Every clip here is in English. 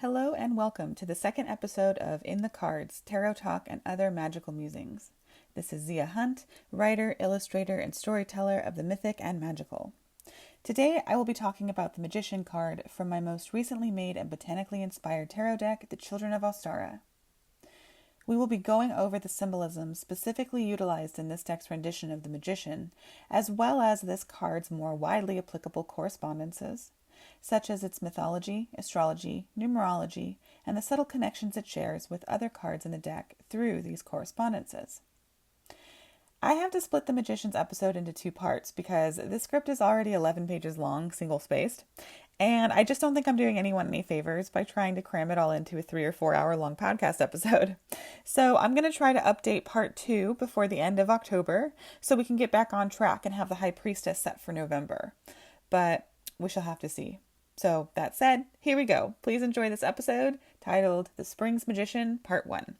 Hello and welcome to the second episode of In the Cards, Tarot Talk and Other Magical Musings. This is Xia Hunt, writer, illustrator, and storyteller of the mythic and magical. Today I will be talking about the Magician card from my most recently made and botanically inspired tarot deck, the Children of Ostara. We will be going over the symbolism specifically utilized in this deck's rendition of the Magician, as well as this card's more widely applicable correspondences, such as its mythology, astrology, numerology, and the subtle connections it shares with other cards in the deck through these correspondences. I have to split the Magician's episode into two parts because this script is already 11 pages long, single-spaced, and I just don't think I'm doing anyone any favors by trying to cram it all into a 3 or 4 hour long podcast episode. So I'm going to try to update part 2 before the end of October so we can get back on track and have the High Priestess set for November. But we shall have to see. So that said, here we go. Please enjoy this episode titled The Spring's Magician, Part 1.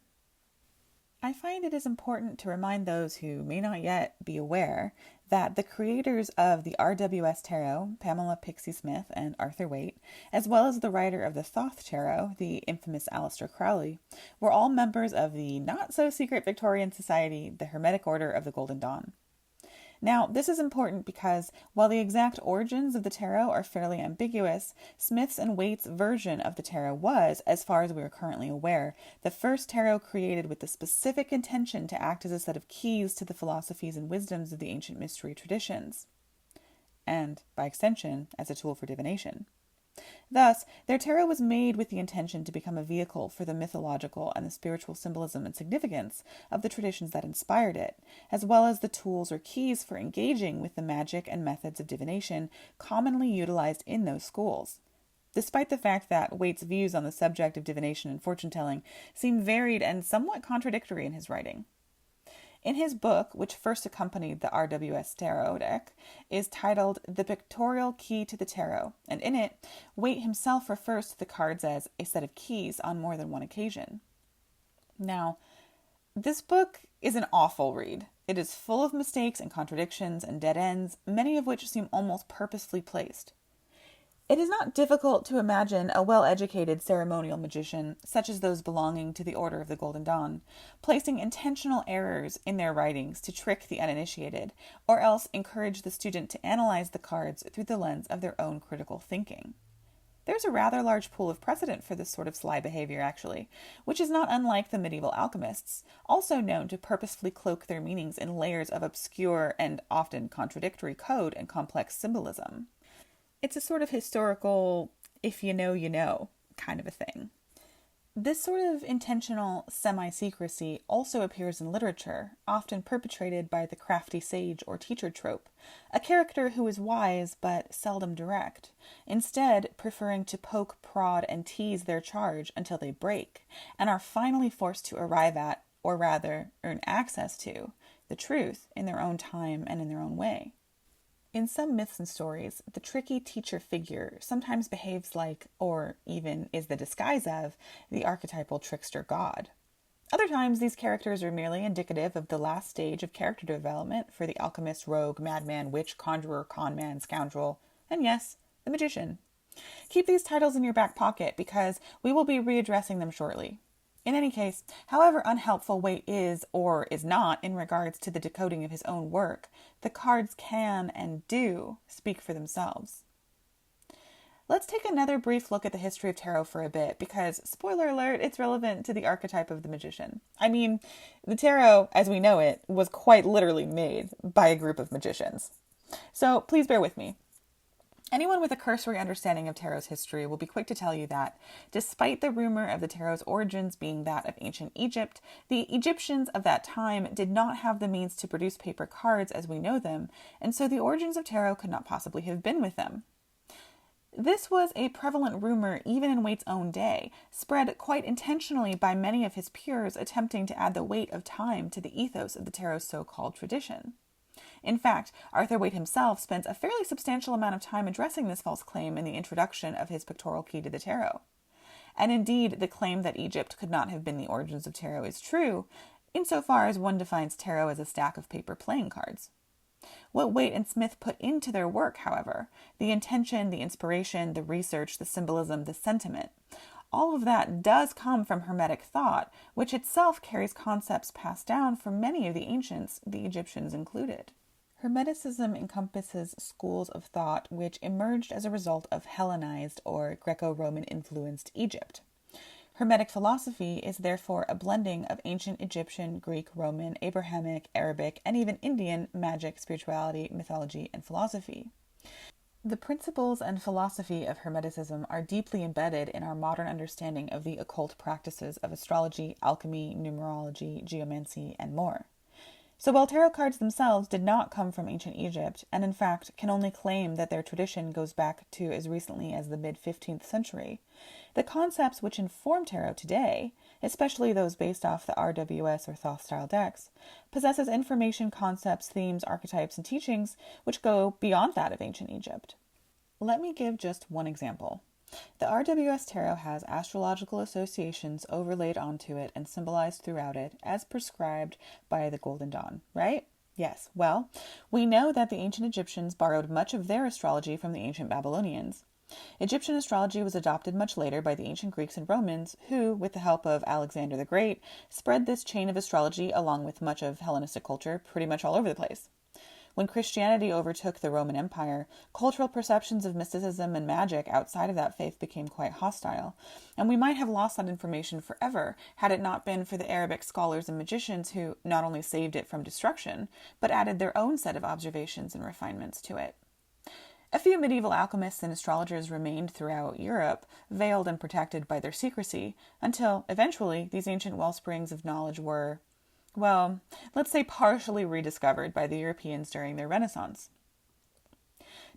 I find it is important to remind those who may not yet be aware that the creators of the RWS Tarot, Pamela Pixie Smith and Arthur Waite, as well as the writer of the Thoth Tarot, the infamous Aleister Crowley, were all members of the not-so-secret Victorian Society, the Hermetic Order of the Golden Dawn. Now, this is important because while the exact origins of the tarot are fairly ambiguous, Smith's and Waite's version of the tarot was, as far as we are currently aware, the first tarot created with the specific intention to act as a set of keys to the philosophies and wisdoms of the ancient mystery traditions, and, by extension, as a tool for divination. Thus, their tarot was made with the intention to become a vehicle for the mythological and the spiritual symbolism and significance of the traditions that inspired it, as well as the tools or keys for engaging with the magic and methods of divination commonly utilized in those schools. Despite the fact that Waite's views on the subject of divination and fortune-telling seem varied and somewhat contradictory in his writing. In his book, which first accompanied the RWS Tarot deck, is titled The Pictorial Key to the Tarot, and in it, Waite himself refers to the cards as a set of keys on more than one occasion. Now, this book is an awful read. It is full of mistakes and contradictions and dead ends, many of which seem almost purposefully placed. It is not difficult to imagine a well-educated ceremonial magician, such as those belonging to the Order of the Golden Dawn, placing intentional errors in their writings to trick the uninitiated, or else encourage the student to analyze the cards through the lens of their own critical thinking. There's a rather large pool of precedent for this sort of sly behavior, actually, which is not unlike the medieval alchemists, also known to purposefully cloak their meanings in layers of obscure and often contradictory code and complex symbolism. It's a sort of historical, if you know, kind of a thing. This sort of intentional semi-secrecy also appears in literature, often perpetrated by the crafty sage or teacher trope, a character who is wise but seldom direct, instead preferring to poke, prod, and tease their charge until they break, and are finally forced to arrive at, or rather, earn access to, the truth in their own time and in their own way. In some myths and stories, the tricky teacher figure sometimes behaves like, or even is the disguise of, the archetypal trickster god. Other times, these characters are merely indicative of the last stage of character development for the alchemist, rogue, madman, witch, conjurer, conman, scoundrel, and yes, the magician. Keep these titles in your back pocket because we will be readdressing them shortly. In any case, however unhelpful Waite is or is not in regards to the decoding of his own work, the cards can and do speak for themselves. Let's take another brief look at the history of tarot for a bit because, spoiler alert, it's relevant to the archetype of the magician. I mean, the tarot, as we know it, was quite literally made by a group of magicians. So please bear with me. Anyone with a cursory understanding of tarot's history will be quick to tell you that, despite the rumor of the tarot's origins being that of ancient Egypt, the Egyptians of that time did not have the means to produce paper cards as we know them, and so the origins of tarot could not possibly have been with them. This was a prevalent rumor even in Waite's own day, spread quite intentionally by many of his peers attempting to add the weight of time to the ethos of the tarot's so-called tradition. In fact, Arthur Waite himself spends a fairly substantial amount of time addressing this false claim in the introduction of his Pictorial Key to the Tarot. And indeed, the claim that Egypt could not have been the origins of tarot is true, insofar as one defines tarot as a stack of paper playing cards. What Waite and Smith put into their work, however, the intention, the inspiration, the research, the symbolism, the sentiment, All of that does come from Hermetic thought, which itself carries concepts passed down from many of the ancients, the Egyptians included. Hermeticism encompasses schools of thought which emerged as a result of Hellenized or Greco-Roman influenced Egypt. Hermetic philosophy is therefore a blending of ancient Egyptian, Greek, Roman, Abrahamic, Arabic, and even Indian magic, spirituality, mythology, and philosophy. The principles and philosophy of Hermeticism are deeply embedded in our modern understanding of the occult practices of astrology, alchemy, numerology, geomancy, and more. So while tarot cards themselves did not come from ancient Egypt, and in fact can only claim that their tradition goes back to as recently as the mid-15th century, the concepts which inform tarot today, especially those based off the RWS or Thoth-style decks, possesses information, concepts, themes, archetypes, and teachings which go beyond that of ancient Egypt. Let me give just one example. The RWS tarot has astrological associations overlaid onto it and symbolized throughout it as prescribed by the Golden Dawn, right? Yes, well, we know that the ancient Egyptians borrowed much of their astrology from the ancient Babylonians. Egyptian astrology was adopted much later by the ancient Greeks and Romans, who, with the help of Alexander the Great, spread this chain of astrology along with much of Hellenistic culture pretty much all over the place. When Christianity overtook the Roman Empire, cultural perceptions of mysticism and magic outside of that faith became quite hostile, and we might have lost that information forever had it not been for the Arabic scholars and magicians who not only saved it from destruction, but added their own set of observations and refinements to it. A few medieval alchemists and astrologers remained throughout Europe, veiled and protected by their secrecy, until, eventually, these ancient wellsprings of knowledge were, well, let's say partially rediscovered by the Europeans during their Renaissance.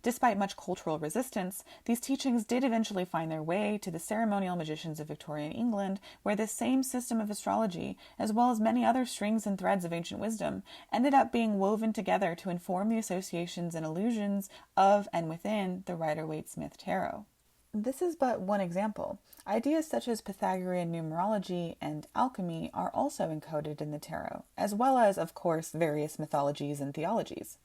Despite much cultural resistance, these teachings did eventually find their way to the ceremonial magicians of Victorian England, where this same system of astrology, as well as many other strings and threads of ancient wisdom, ended up being woven together to inform the associations and illusions of and within the Rider-Waite-Smith tarot. This is but one example. Ideas such as Pythagorean numerology and alchemy are also encoded in the tarot, as well as, of course, various mythologies and theologies.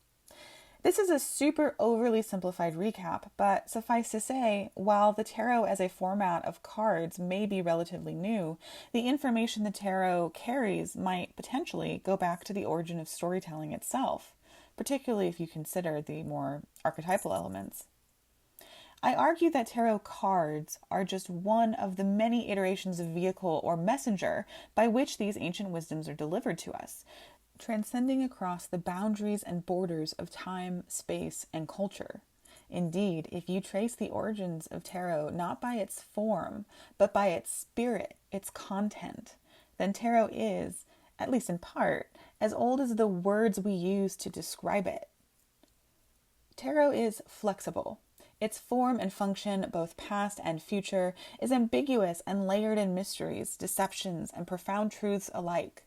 This is a super overly simplified recap, but suffice to say, while the tarot as a format of cards may be relatively new, the information the tarot carries might potentially go back to the origin of storytelling itself, particularly if you consider the more archetypal elements. I argue that tarot cards are just one of the many iterations of vehicle or messenger by which these ancient wisdoms are delivered to us, transcending across the boundaries and borders of time, space, and culture. Indeed, if you trace the origins of tarot not by its form, but by its spirit, its content, then tarot is, at least in part, as old as the words we use to describe it. Tarot is flexible. Its form and function, both past and future, is ambiguous and layered in mysteries, deceptions, and profound truths alike.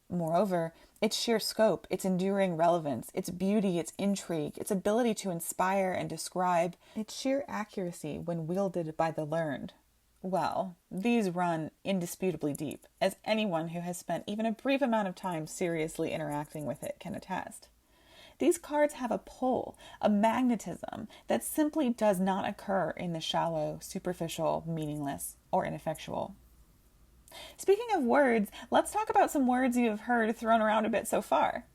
Moreover, its sheer scope, its enduring relevance, its beauty, its intrigue, its ability to inspire and describe, its sheer accuracy when wielded by the learned. Well, these run indisputably deep, as anyone who has spent even a brief amount of time seriously interacting with it can attest. These cards have a pull, a magnetism that simply does not occur in the shallow, superficial, meaningless, or ineffectual. Speaking of words, let's talk about some words you have heard thrown around a bit so far.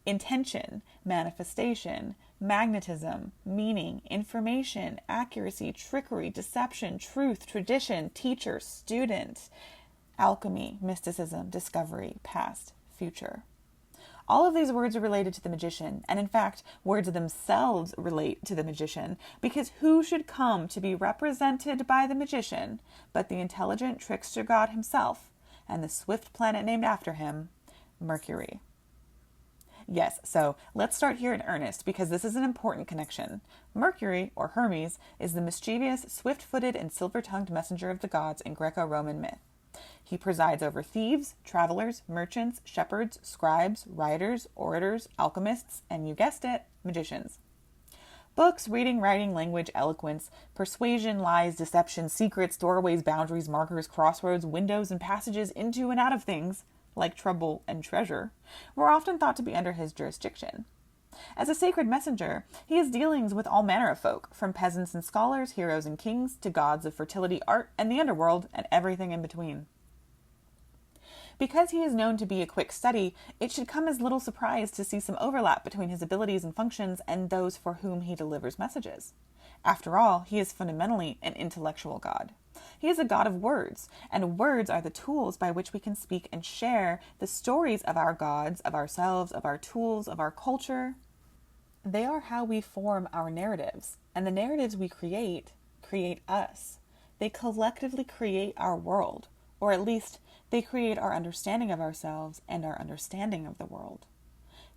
Intention, manifestation, magnetism, meaning, information, accuracy, trickery, deception, truth, tradition, teacher, student, alchemy, mysticism, discovery, past, future. All of these words are related to the magician, and in fact, words themselves relate to the magician, because who should come to be represented by the magician but the intelligent trickster god himself, and the swift planet named after him, Mercury. Yes, so let's start here in earnest, because this is an important connection. Mercury, or Hermes, is the mischievous, swift-footed, and silver-tongued messenger of the gods in Greco-Roman myth. He presides over thieves, travelers, merchants, shepherds, scribes, writers, orators, alchemists, and you guessed it, magicians. Books, reading, writing, language, eloquence, persuasion, lies, deception, secrets, doorways, boundaries, markers, crossroads, windows, and passages into and out of things, like trouble and treasure, were often thought to be under his jurisdiction. As a sacred messenger, he has dealings with all manner of folk, from peasants and scholars, heroes and kings, to gods of fertility, art, and the underworld, and everything in between. Because he is known to be a quick study, it should come as little surprise to see some overlap between his abilities and functions and those for whom he delivers messages. After all, he is fundamentally an intellectual god. He is a god of words, and words are the tools by which we can speak and share the stories of our gods, of ourselves, of our tools, of our culture. They are how we form our narratives, and the narratives we create us. They collectively create our world, or at least they create our understanding of ourselves and our understanding of the world.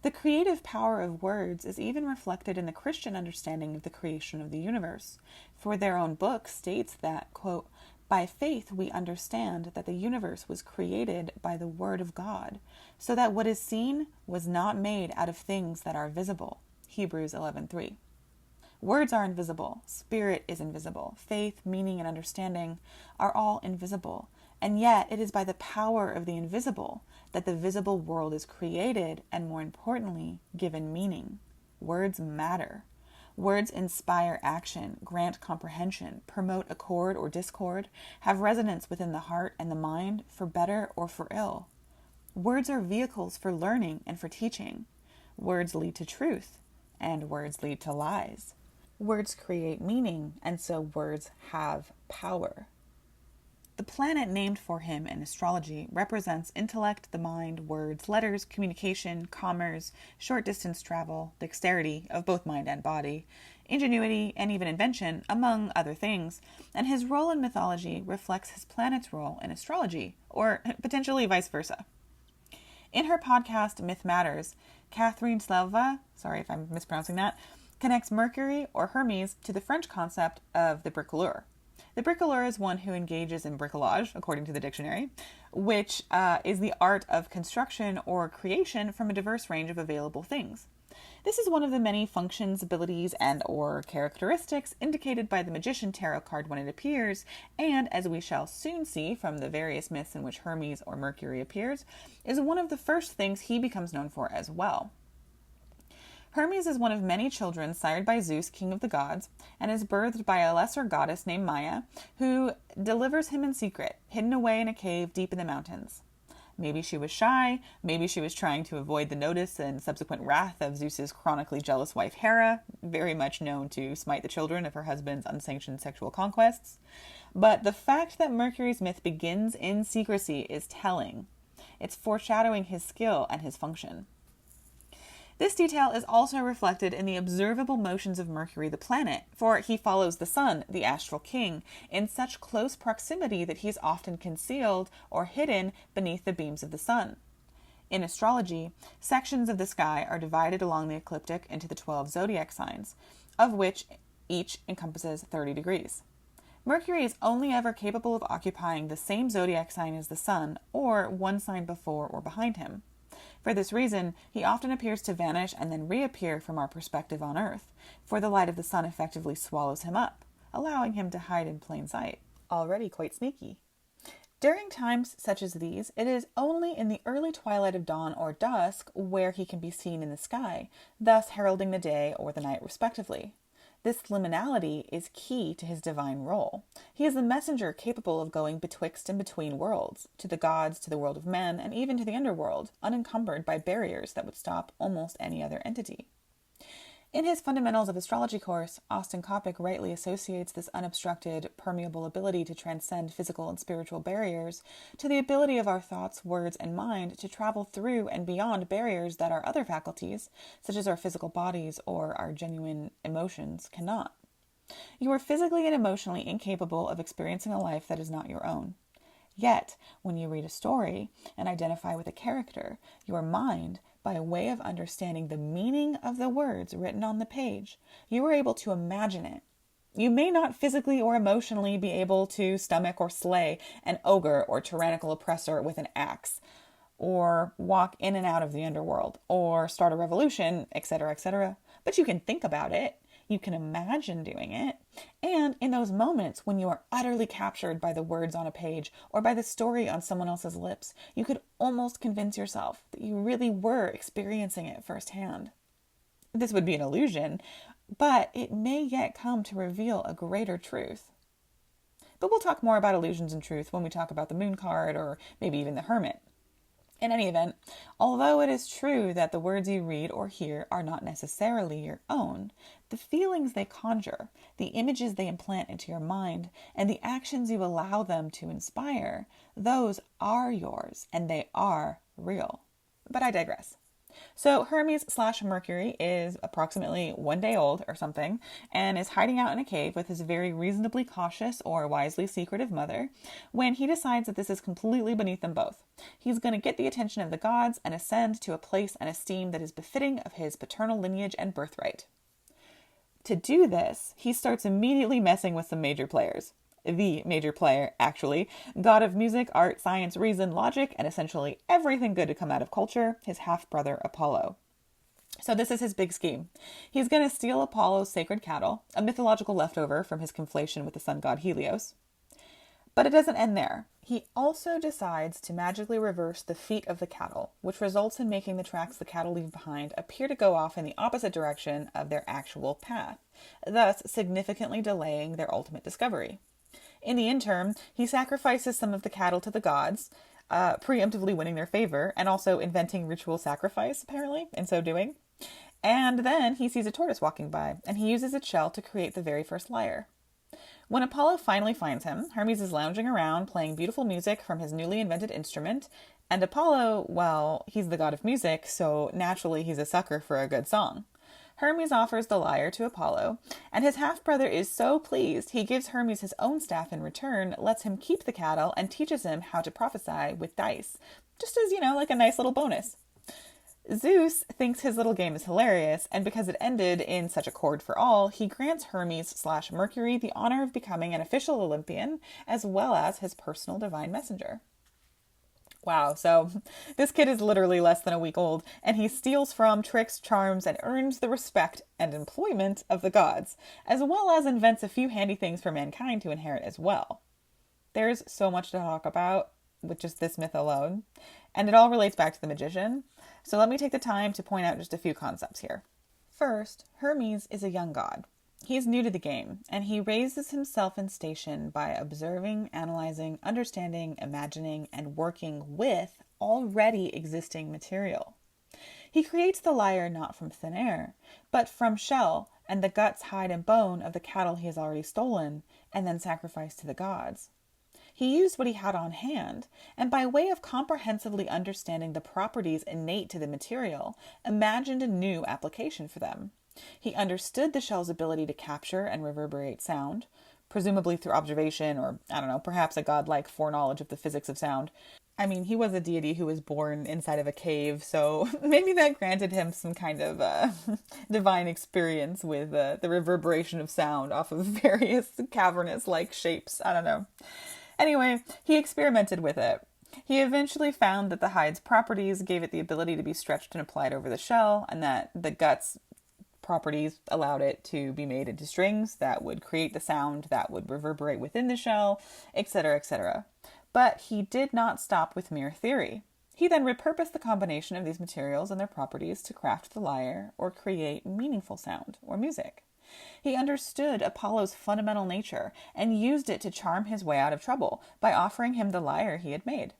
The creative power of words is even reflected in the Christian understanding of the creation of the universe, for their own book states that, quote, "By faith we understand that the universe was created by the word of God, so that what is seen was not made out of things that are visible." Hebrews 11:3. Words are invisible, spirit is invisible, faith, meaning, and understanding are all invisible, and yet it is by the power of the invisible that the visible world is created and, more importantly, given meaning. Words matter. Words inspire action, grant comprehension, promote accord or discord, have resonance within the heart and the mind, for better or for ill. Words are vehicles for learning and for teaching. Words lead to truth, and words lead to lies. Words create meaning, and so words have power. The planet named for him in astrology represents intellect, the mind, words, letters, communication, commerce, short-distance travel, dexterity of both mind and body, ingenuity, and even invention, among other things, and his role in mythology reflects his planet's role in astrology, or potentially vice versa. In her podcast, Myth Matters, Catherine Sleva, sorry if I'm mispronouncing that, connects Mercury or Hermes to the French concept of the bricoleur. The bricoleur is one who engages in bricolage, according to the dictionary, which is the art of construction or creation from a diverse range of available things. This is one of the many functions, abilities, and or characteristics indicated by the Magician tarot card when it appears, and as we shall soon see from the various myths in which Hermes or Mercury appears, is one of the first things he becomes known for as well. Hermes is one of many children sired by Zeus, king of the gods, and is birthed by a lesser goddess named Maya, who delivers him in secret, hidden away in a cave deep in the mountains. Maybe she was shy, maybe she was trying to avoid the notice and subsequent wrath of Zeus's chronically jealous wife Hera, very much known to smite the children of her husband's unsanctioned sexual conquests. But the fact that Mercury's myth begins in secrecy is telling. It's foreshadowing his skill and his function. This detail is also reflected in the observable motions of Mercury the planet, for he follows the sun, the astral king, in such close proximity that he is often concealed or hidden beneath the beams of the sun. In astrology, sections of the sky are divided along the ecliptic into the 12 zodiac signs, of which each encompasses 30 degrees. Mercury is only ever capable of occupying the same zodiac sign as the sun, or one sign before or behind him. For this reason, he often appears to vanish and then reappear from our perspective on Earth, for the light of the sun effectively swallows him up, allowing him to hide in plain sight. Already quite sneaky. During times such as these, it is only in the early twilight of dawn or dusk where he can be seen in the sky, thus heralding the day or the night respectively. This liminality is key to his divine role. He is the messenger capable of going betwixt and between worlds, to the gods, to the world of men, and even to the underworld, unencumbered by barriers that would stop almost any other entity. In his Fundamentals of Astrology course, Austin Coppock rightly associates this unobstructed, permeable ability to transcend physical and spiritual barriers to the ability of our thoughts, words, and mind to travel through and beyond barriers that our other faculties, such as our physical bodies or our genuine emotions, cannot. You are physically and emotionally incapable of experiencing a life that is not your own. Yet, when you read a story and identify with a character, your mind, by way of understanding the meaning of the words written on the page, you are able to imagine it. You may not physically or emotionally be able to stomach or slay an ogre or tyrannical oppressor with an axe, or walk in and out of the underworld, or start a revolution, etc., but you can think about it. You can imagine doing it. And in those moments when you are utterly captured by the words on a page or by the story on someone else's lips, you could almost convince yourself that you really were experiencing it firsthand. This would be an illusion, but it may yet come to reveal a greater truth. But we'll talk more about illusions and truth when we talk about the moon card or maybe even the hermit. In any event, although it is true that the words you read or hear are not necessarily your own, the feelings they conjure, the images they implant into your mind, and the actions you allow them to inspire, those are yours and they are real. But I digress. So Hermes/Mercury is approximately 1 day old or something and is hiding out in a cave with his very reasonably cautious or wisely secretive mother when he decides that this is completely beneath them both. He's going to get the attention of the gods and ascend to a place and esteem that is befitting of his paternal lineage and birthright. To do this, he starts immediately messing with some major players. The major player, actually, god of music, art, science, reason, logic, and essentially everything good to come out of culture, his half-brother Apollo. So this is his big scheme. He's going to steal Apollo's sacred cattle, a mythological leftover from his conflation with the sun god Helios. But it doesn't end there. He also decides to magically reverse the feet of the cattle, which results in making the tracks the cattle leave behind appear to go off in the opposite direction of their actual path, thus significantly delaying their ultimate discovery. In the interim, he sacrifices some of the cattle to the gods, preemptively winning their favor, and also inventing ritual sacrifice, apparently, in so doing. And then he sees a tortoise walking by, and he uses its shell to create the very first lyre. When Apollo finally finds him, Hermes is lounging around playing beautiful music from his newly invented instrument, and Apollo, well, he's the god of music, so naturally he's a sucker for a good song. Hermes offers the lyre to Apollo, and his half-brother is so pleased he gives Hermes his own staff in return, lets him keep the cattle, and teaches him how to prophesy with dice, just as, like a nice little bonus. Zeus thinks his little game is hilarious, and because it ended in such accord for all, he grants Hermes/Mercury the honor of becoming an official Olympian, as well as his personal divine messenger. Wow, so this kid is literally less than a week old, and he steals from, tricks, charms, and earns the respect and employment of the gods, as well as invents a few handy things for mankind to inherit as well. There's so much to talk about with just this myth alone, and it all relates back to the magician, so let me take the time to point out just a few concepts here. First, Hermes is a young god. He's new to the game, and he raises himself in station by observing, analyzing, understanding, imagining, and working with already existing material. He creates the lyre not from thin air, but from shell and the guts, hide, and bone of the cattle he has already stolen and then sacrificed to the gods. He used what he had on hand, and by way of comprehensively understanding the properties innate to the material, imagined a new application for them. He understood the shell's ability to capture and reverberate sound, presumably through observation or, perhaps a godlike foreknowledge of the physics of sound. I mean, he was a deity who was born inside of a cave, so maybe that granted him some kind of divine experience with the reverberation of sound off of various cavernous-like shapes. I don't know. Anyway, he experimented with it. He eventually found that the hide's properties gave it the ability to be stretched and applied over the shell, and that the guts properties allowed it to be made into strings that would create the sound that would reverberate within the shell, etc., etc. But he did not stop with mere theory. He then repurposed the combination of these materials and their properties to craft the lyre or create meaningful sound or music. He understood Apollo's fundamental nature and used it to charm his way out of trouble by offering him the lyre he had made.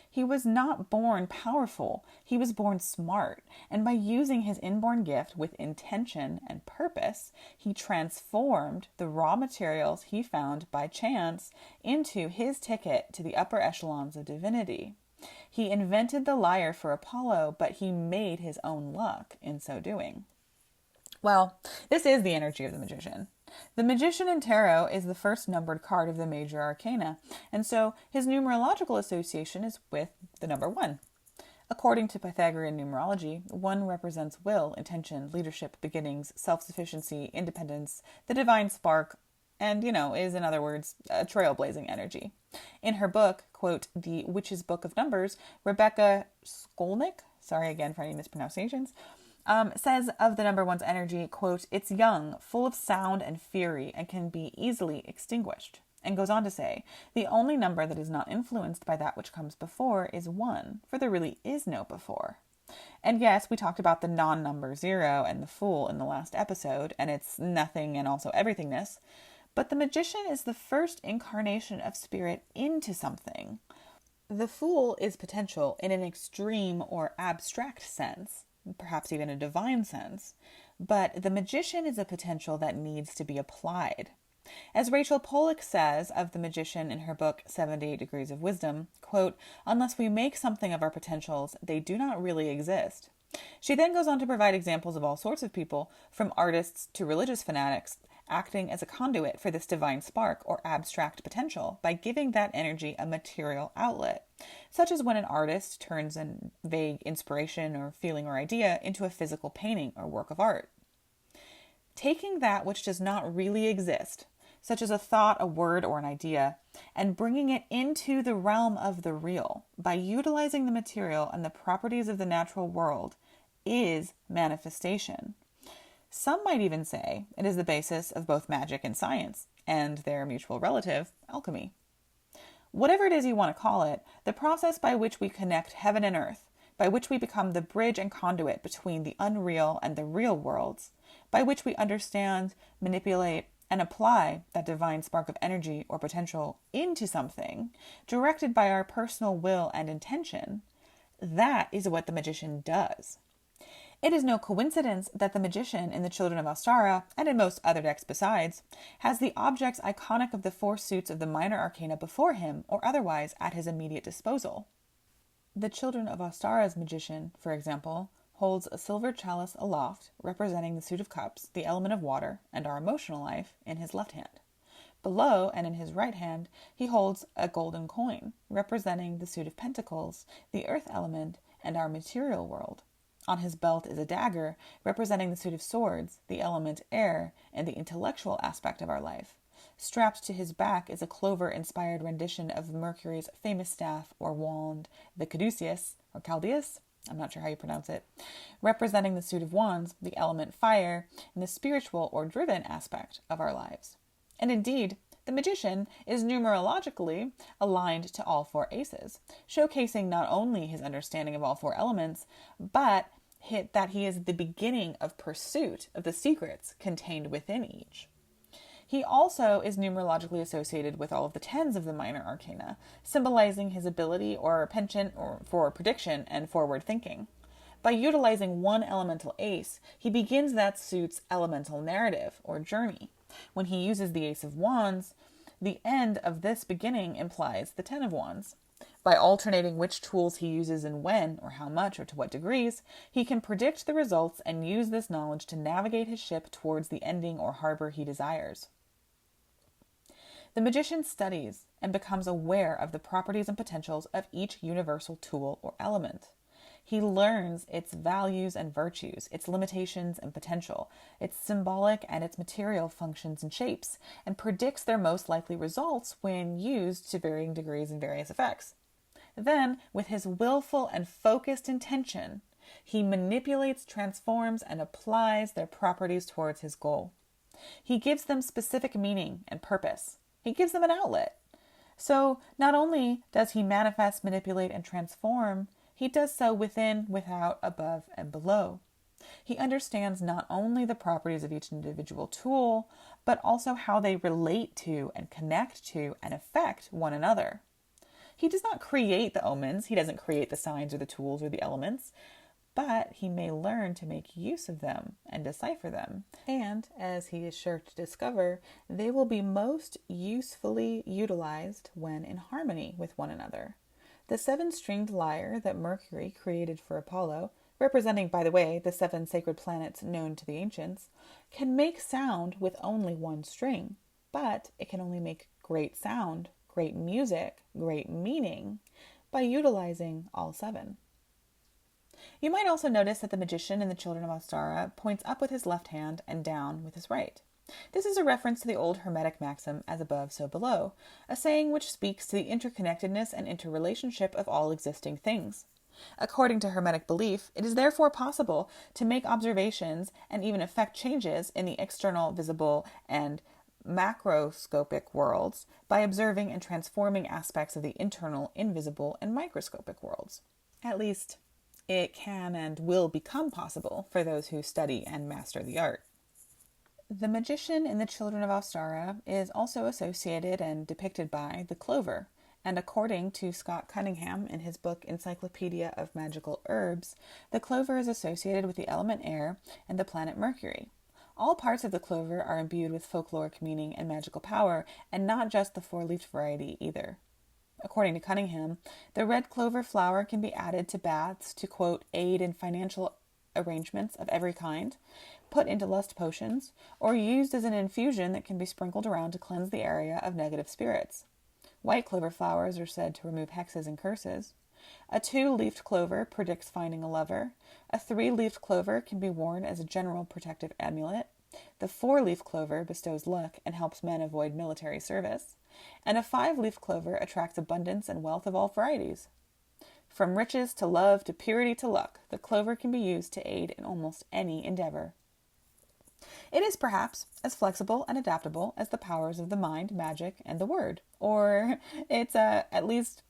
He was not born powerful, he was born smart, and by using his inborn gift with intention and purpose, he transformed the raw materials he found by chance into his ticket to the upper echelons of divinity. He invented the lyre for Apollo, but he made his own luck in so doing. Well, this is the energy of the magician. The magician in tarot is the first numbered card of the major arcana, and so his numerological association is with the number 1. According to Pythagorean numerology, 1 represents will, intention, leadership, beginnings, self-sufficiency, independence, the divine spark, and, is, in other words, a trailblazing energy. In her book, quote, The Witch's Book of Numbers, Rebecca Skolnick, sorry again for any mispronunciations, says of the number 1's energy, quote, it's young, full of sound and fury, and can be easily extinguished. And goes on to say, the only number that is not influenced by that which comes before is 1, for there really is no before. And yes, we talked about the non-number 0 and the Fool in the last episode, and its nothing and also everythingness. But the Magician is the first incarnation of spirit into something. The Fool is potential in an extreme or abstract sense, perhaps even a divine sense, but the Magician is a potential that needs to be applied. As Rachel Pollack says of the Magician in her book 78 Degrees of Wisdom, quote, "Unless we make something of our potentials, they do not really exist." She then goes on to provide examples of all sorts of people, from artists to religious fanatics, acting as a conduit for this divine spark or abstract potential by giving that energy a material outlet, such as when an artist turns a vague inspiration or feeling or idea into a physical painting or work of art. Taking that which does not really exist, such as a thought, a word, or an idea, and bringing it into the realm of the real by utilizing the material and the properties of the natural world is manifestation. Some might even say it is the basis of both magic and science, and their mutual relative, alchemy. Whatever it is you want to call it, the process by which we connect heaven and earth, by which we become the bridge and conduit between the unreal and the real worlds, by which we understand, manipulate, and apply that divine spark of energy or potential into something, directed by our personal will and intention, that is what the Magician does. It is no coincidence that the Magician in the Children of Ostara, and in most other decks besides, has the objects iconic of the 4 suits of the minor arcana before him or otherwise at his immediate disposal. The Children of Ostara's Magician, for example, holds a silver chalice aloft, representing the suit of cups, the element of water, and our emotional life, in his left hand. Below, and in his right hand, he holds a golden coin, representing the suit of pentacles, the earth element, and our material world. On his belt is a dagger, representing the suit of swords, the element air, and the intellectual aspect of our life. Strapped to his back is a clover-inspired rendition of Mercury's famous staff or wand, the caduceus, or chaldeus, I'm not sure how you pronounce it, representing the suit of wands, the element fire, and the spiritual or driven aspect of our lives. And indeed, the Magician is numerologically aligned to all 4 aces, showcasing not only his understanding of all 4 elements, but that he is the beginning of pursuit of the secrets contained within each. He also is numerologically associated with all of the 10s of the minor arcana, symbolizing his ability or penchant for prediction and forward thinking. By utilizing one elemental ace, he begins that suit's elemental narrative or journey. When he uses the Ace of Wands, the end of this beginning implies the 10 of Wands. By alternating which tools he uses and when, or how much, or to what degrees, he can predict the results and use this knowledge to navigate his ship towards the ending or harbor he desires. The Magician studies and becomes aware of the properties and potentials of each universal tool or element. He learns its values and virtues, its limitations and potential, its symbolic and its material functions and shapes, and predicts their most likely results when used to varying degrees and various effects. Then, with his willful and focused intention, he manipulates, transforms, and applies their properties towards his goal. He gives them specific meaning and purpose. He gives them an outlet. So, not only does he manifest, manipulate, and transform, he does so within, without, above, and below. He understands not only the properties of each individual tool, but also how they relate to and connect to and affect one another. He does not create the omens, he doesn't create the signs or the tools or the elements, but he may learn to make use of them and decipher them. And, as he is sure to discover, they will be most usefully utilized when in harmony with one another. The 7-stringed lyre that Mercury created for Apollo, representing, by the way, the 7 sacred planets known to the ancients, can make sound with only 1 string, but it can only make great sound, great music, great meaning by utilizing all 7. You might also notice that the Magician in the Children of Ostara points up with his left hand and down with his right. This is a reference to the old Hermetic maxim, as above, so below, a saying which speaks to the interconnectedness and interrelationship of all existing things. According to Hermetic belief, it is therefore possible to make observations and even effect changes in the external, visible, and macroscopic worlds by observing and transforming aspects of the internal, invisible, and microscopic worlds. At least, it can and will become possible for those who study and master the art. The magician in the Children of Ostara is also associated and depicted by the clover, and according to Scott Cunningham in his book Encyclopedia of Magical Herbs, the clover is associated with the element air and the planet Mercury. All parts of the clover are imbued with folkloric meaning and magical power, and not just the four-leafed variety either. According to Cunningham, the red clover flower can be added to baths to, quote, aid in financial arrangements of every kind, put into lust potions, or used as an infusion that can be sprinkled around to cleanse the area of negative spirits. White clover flowers are said to remove hexes and curses. A 2-leafed clover predicts finding a lover. A 3-leafed clover can be worn as a general protective amulet. The 4-leaf clover bestows luck and helps men avoid military service. And a 5-leaf clover attracts abundance and wealth of all varieties. From riches to love to purity to luck, the clover can be used to aid in almost any endeavor. It is perhaps as flexible and adaptable as the powers of the mind, magic, and the word. Or it's at least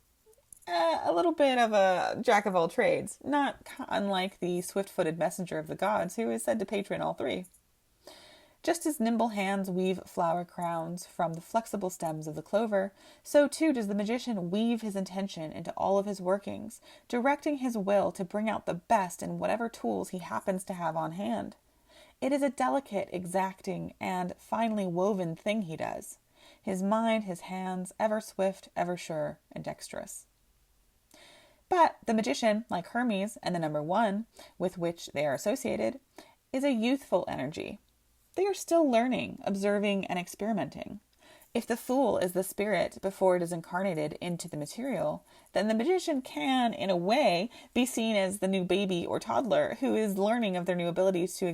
a little bit of a jack of all trades, not unlike the swift-footed messenger of the gods who is said to patron all three. Just as nimble hands weave flower crowns from the flexible stems of the clover, so too does the magician weave his intention into all of his workings, directing his will to bring out the best in whatever tools he happens to have on hand. It is a delicate, exacting, and finely woven thing he does. His mind, his hands, ever swift, ever sure, and dexterous. But the magician, like Hermes and the number 1, with which they are associated, is a youthful energy. They are still learning, observing, and experimenting. If the fool is the spirit before it is incarnated into the material, then the magician can, in a way, be seen as the new baby or toddler who is learning of their new abilities to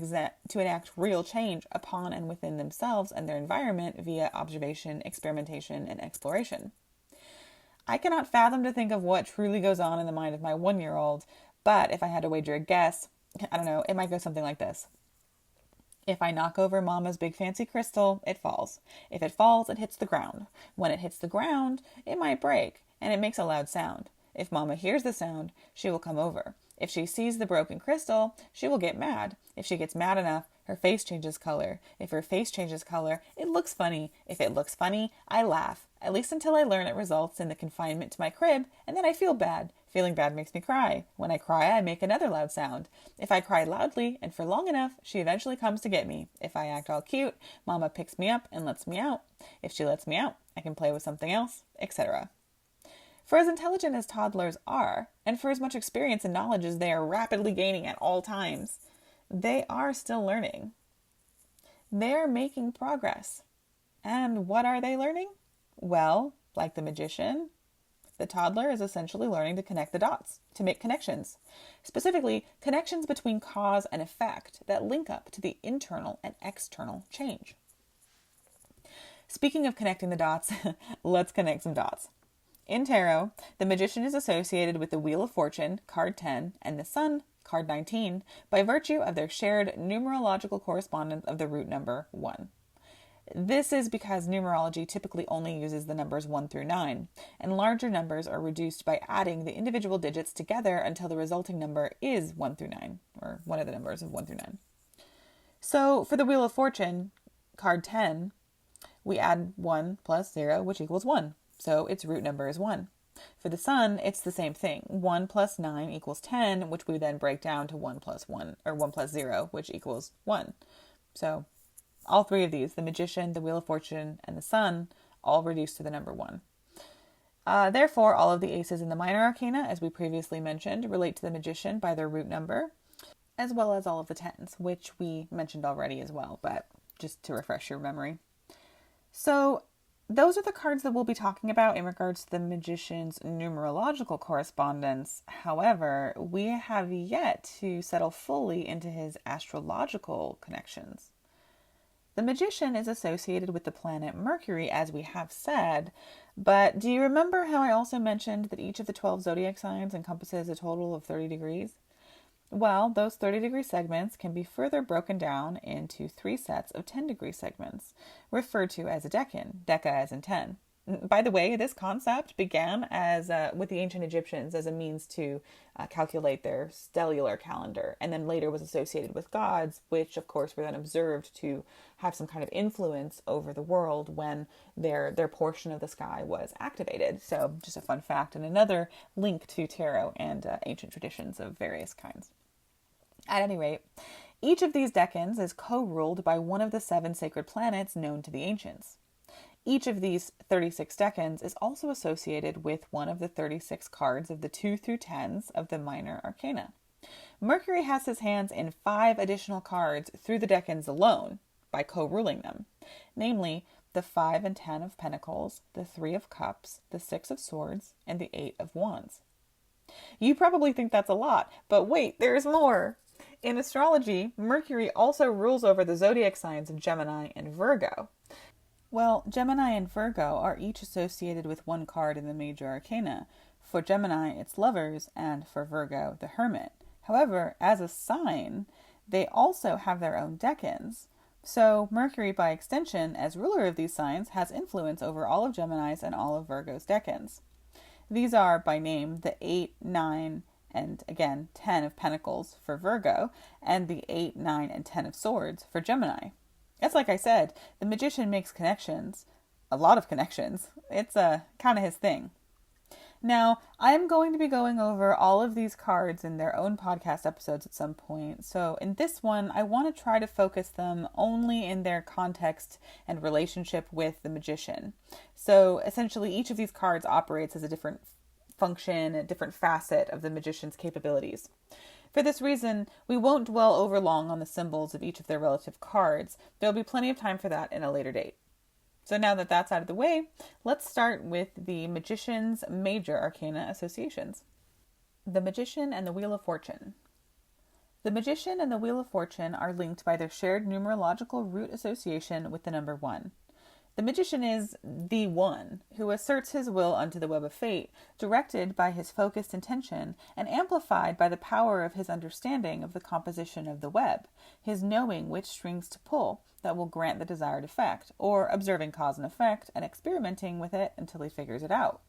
enact real change upon and within themselves and their environment via observation, experimentation, and exploration. I cannot fathom to think of what truly goes on in the mind of my 1-year-old, but if I had to wager a guess, I don't know, it might go something like this. If I knock over Mama's big fancy crystal, it falls. If it falls, it hits the ground. When it hits the ground, it might break, and it makes a loud sound. If Mama hears the sound, she will come over. If she sees the broken crystal, she will get mad. If she gets mad enough, her face changes color. If her face changes color, it looks funny. If it looks funny, I laugh, at least until I learn it results in the confinement to my crib, and then I feel bad. Feeling bad makes me cry. When I cry, I make another loud sound. If I cry loudly and for long enough, she eventually comes to get me. If I act all cute, Mama picks me up and lets me out. If she lets me out, I can play with something else, etc. For as intelligent as toddlers are, and for as much experience and knowledge as they are rapidly gaining at all times, they are still learning. They are making progress. And what are they learning? Well, like the magician, the toddler is essentially learning to connect the dots, to make connections. Specifically, connections between cause and effect that link up to the internal and external change. Speaking of connecting the dots, let's connect some dots. In tarot, the magician is associated with the Wheel of Fortune, card 10, and the Sun, card 19, by virtue of their shared numerological correspondence of the root number 1. This is because numerology typically only uses the numbers 1 through 9, and larger numbers are reduced by adding the individual digits together until the resulting number is 1 through 9, or one of the numbers of 1 through 9. So for the Wheel of Fortune, card 10, we add 1 plus 0, which equals 1. So its root number is 1. For the Sun, it's the same thing. 1 plus 9 equals 10, which we then break down to 1 plus 1, or 1 plus 0, which equals 1. So all three of these, the Magician, the Wheel of Fortune, and the Sun, all reduce to the number 1. Therefore, all of the aces in the minor arcana, as we previously mentioned, relate to the Magician by their root number, as well as all of the tens, which we mentioned already as well, but just to refresh your memory. So those are the cards that we'll be talking about in regards to the Magician's numerological correspondence. However, we have yet to settle fully into his astrological connections. The Magician is associated with the planet Mercury, as we have said, but do you remember how I also mentioned that each of the 12 zodiac signs encompasses a total of 30 degrees? Well, those 30-degree segments can be further broken down into 3 sets of 10-degree segments, referred to as a decan, deca as in 10. By the way, this concept began as with the ancient Egyptians as a means to calculate their stellar calendar, and then later was associated with gods, which of course were then observed to have some kind of influence over the world when their portion of the sky was activated. So just a fun fact and another link to tarot and ancient traditions of various kinds. At any rate, each of these decans is co-ruled by one of the 7 sacred planets known to the ancients. Each of these 36 decans is also associated with one of the 36 cards of the 2 through 10s of the minor arcana. Mercury has his hands in 5 additional cards through the decans alone by co-ruling them, namely the 5 and 10 of Pentacles, the 3 of Cups, the 6 of Swords, and the 8 of Wands. You probably think that's a lot, but wait, there's more! In astrology, Mercury also rules over the zodiac signs of Gemini and Virgo. Well, Gemini and Virgo are each associated with one card in the major arcana. For Gemini, it's Lovers, and for Virgo, the Hermit. However, as a sign, they also have their own decans. So Mercury, by extension, as ruler of these signs, has influence over all of Gemini's and all of Virgo's decans. These are, by name, the 8, 9, and again, 10 of Pentacles for Virgo, and the 8, 9, and 10 of Swords for Gemini. It's like I said, the magician makes connections, a lot of connections. It's kind of his thing. Now, I am going to be going over all of these cards in their own podcast episodes at some point. So in this one, I want to try to focus them only in their context and relationship with the magician. So essentially, each of these cards operates as a different function, a different facet of the magician's capabilities. For this reason, we won't dwell over long on the symbols of each of their relative cards. There'll be plenty of time for that in a later date. So now that that's out of the way, let's start with the magician's major arcana associations. The Magician and the Wheel of Fortune. The Magician and the Wheel of Fortune are linked by their shared numerological root association with the number 1. The magician is the one who asserts his will unto the web of fate, directed by his focused intention and amplified by the power of his understanding of the composition of the web, his knowing which strings to pull that will grant the desired effect, or observing cause and effect and experimenting with it until he figures it out.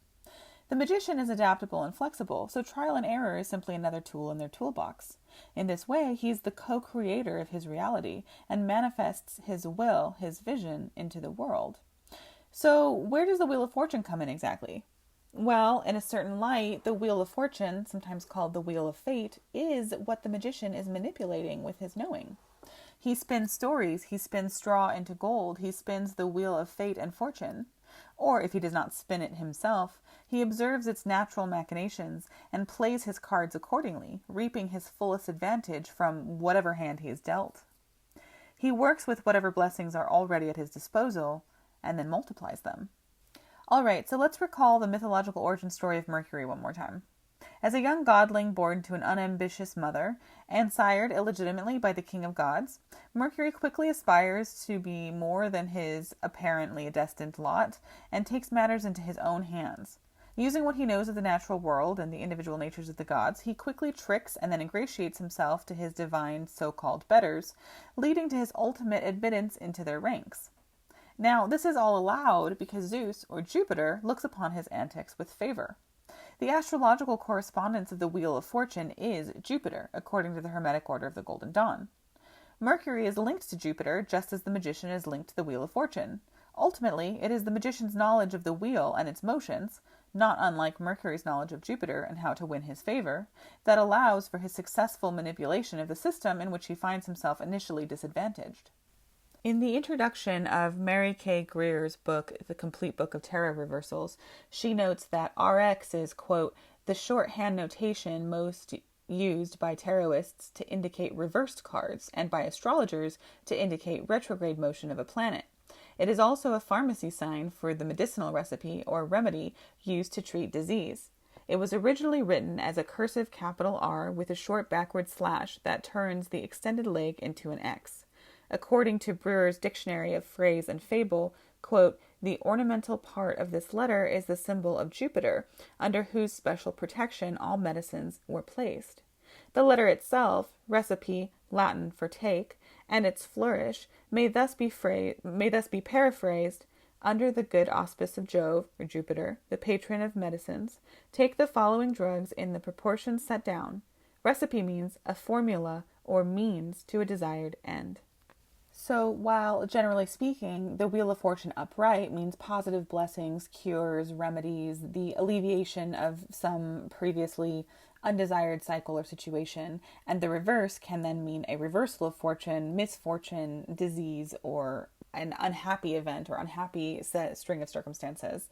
The magician is adaptable and flexible, so trial and error is simply another tool in their toolbox. In this way, he's the co-creator of his reality and manifests his will, his vision, into the world. So, where does the Wheel of Fortune come in exactly? Well, in a certain light, the Wheel of Fortune, sometimes called the Wheel of Fate, is what the magician is manipulating with his knowing. He spins stories, he spins straw into gold, he spins the wheel of fate and fortune. Or, if he does not spin it himself, he observes its natural machinations and plays his cards accordingly, reaping his fullest advantage from whatever hand he is dealt. He works with whatever blessings are already at his disposal, and then multiplies them. Alright, so let's recall the mythological origin story of Mercury one more time. As a young godling born to an unambitious mother, and sired illegitimately by the king of gods, Mercury quickly aspires to be more than his apparently destined lot, and takes matters into his own hands. Using what he knows of the natural world and the individual natures of the gods, he quickly tricks and then ingratiates himself to his divine so-called betters, leading to his ultimate admittance into their ranks. Now, this is all allowed because Zeus, or Jupiter, looks upon his antics with favor. The astrological correspondence of the Wheel of Fortune is Jupiter, according to the Hermetic Order of the Golden Dawn. Mercury is linked to Jupiter, just as the magician is linked to the Wheel of Fortune. Ultimately, it is the magician's knowledge of the wheel and its motions, not unlike Mercury's knowledge of Jupiter and how to win his favor, that allows for his successful manipulation of the system in which he finds himself initially disadvantaged. In the introduction of Mary K. Greer's book, The Complete Book of Tarot Reversals, she notes that RX is, quote, the shorthand notation most used by tarotists to indicate reversed cards and by astrologers to indicate retrograde motion of a planet. It is also a pharmacy sign for the medicinal recipe or remedy used to treat disease. It was originally written as a cursive capital R with a short backward slash that turns the extended leg into an X. According to Brewer's Dictionary of Phrase and Fable, quote, the ornamental part of this letter is the symbol of Jupiter, under whose special protection all medicines were placed. The letter itself, recipe, Latin for take, and its flourish, may thus be paraphrased, Under the good auspice of Jove, or Jupiter, the patron of medicines, take the following drugs in the proportions set down. Recipe means a formula or means to a desired end. So while, generally speaking, the Wheel of Fortune upright means positive blessings, cures, remedies, the alleviation of some previously undesired cycle or situation, and the reverse can then mean a reversal of fortune, misfortune, disease, or an unhappy event or unhappy string of circumstances.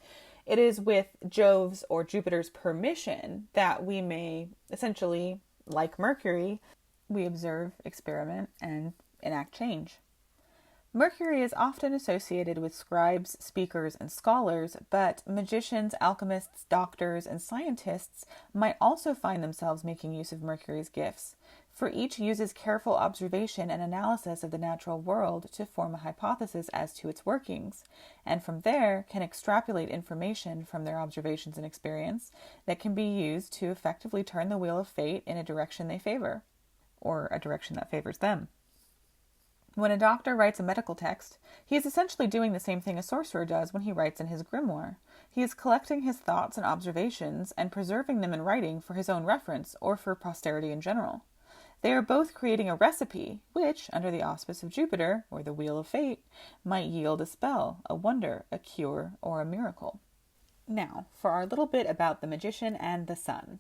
It is with Jove's or Jupiter's permission that we may essentially, like Mercury, we observe, experiment, and enact change. Mercury is often associated with scribes, speakers, and scholars, but magicians, alchemists, doctors, and scientists might also find themselves making use of Mercury's gifts, for each uses careful observation and analysis of the natural world to form a hypothesis as to its workings, and from there can extrapolate information from their observations and experience that can be used to effectively turn the wheel of fate in a direction they favor, or a direction that favors them. When a doctor writes a medical text, he is essentially doing the same thing a sorcerer does when he writes in his grimoire. He is collecting his thoughts and observations and preserving them in writing for his own reference or for posterity in general. They are both creating a recipe, which, under the auspice of Jupiter, or the Wheel of Fate, might yield a spell, a wonder, a cure, or a miracle. Now, for our little bit about the magician and the sun.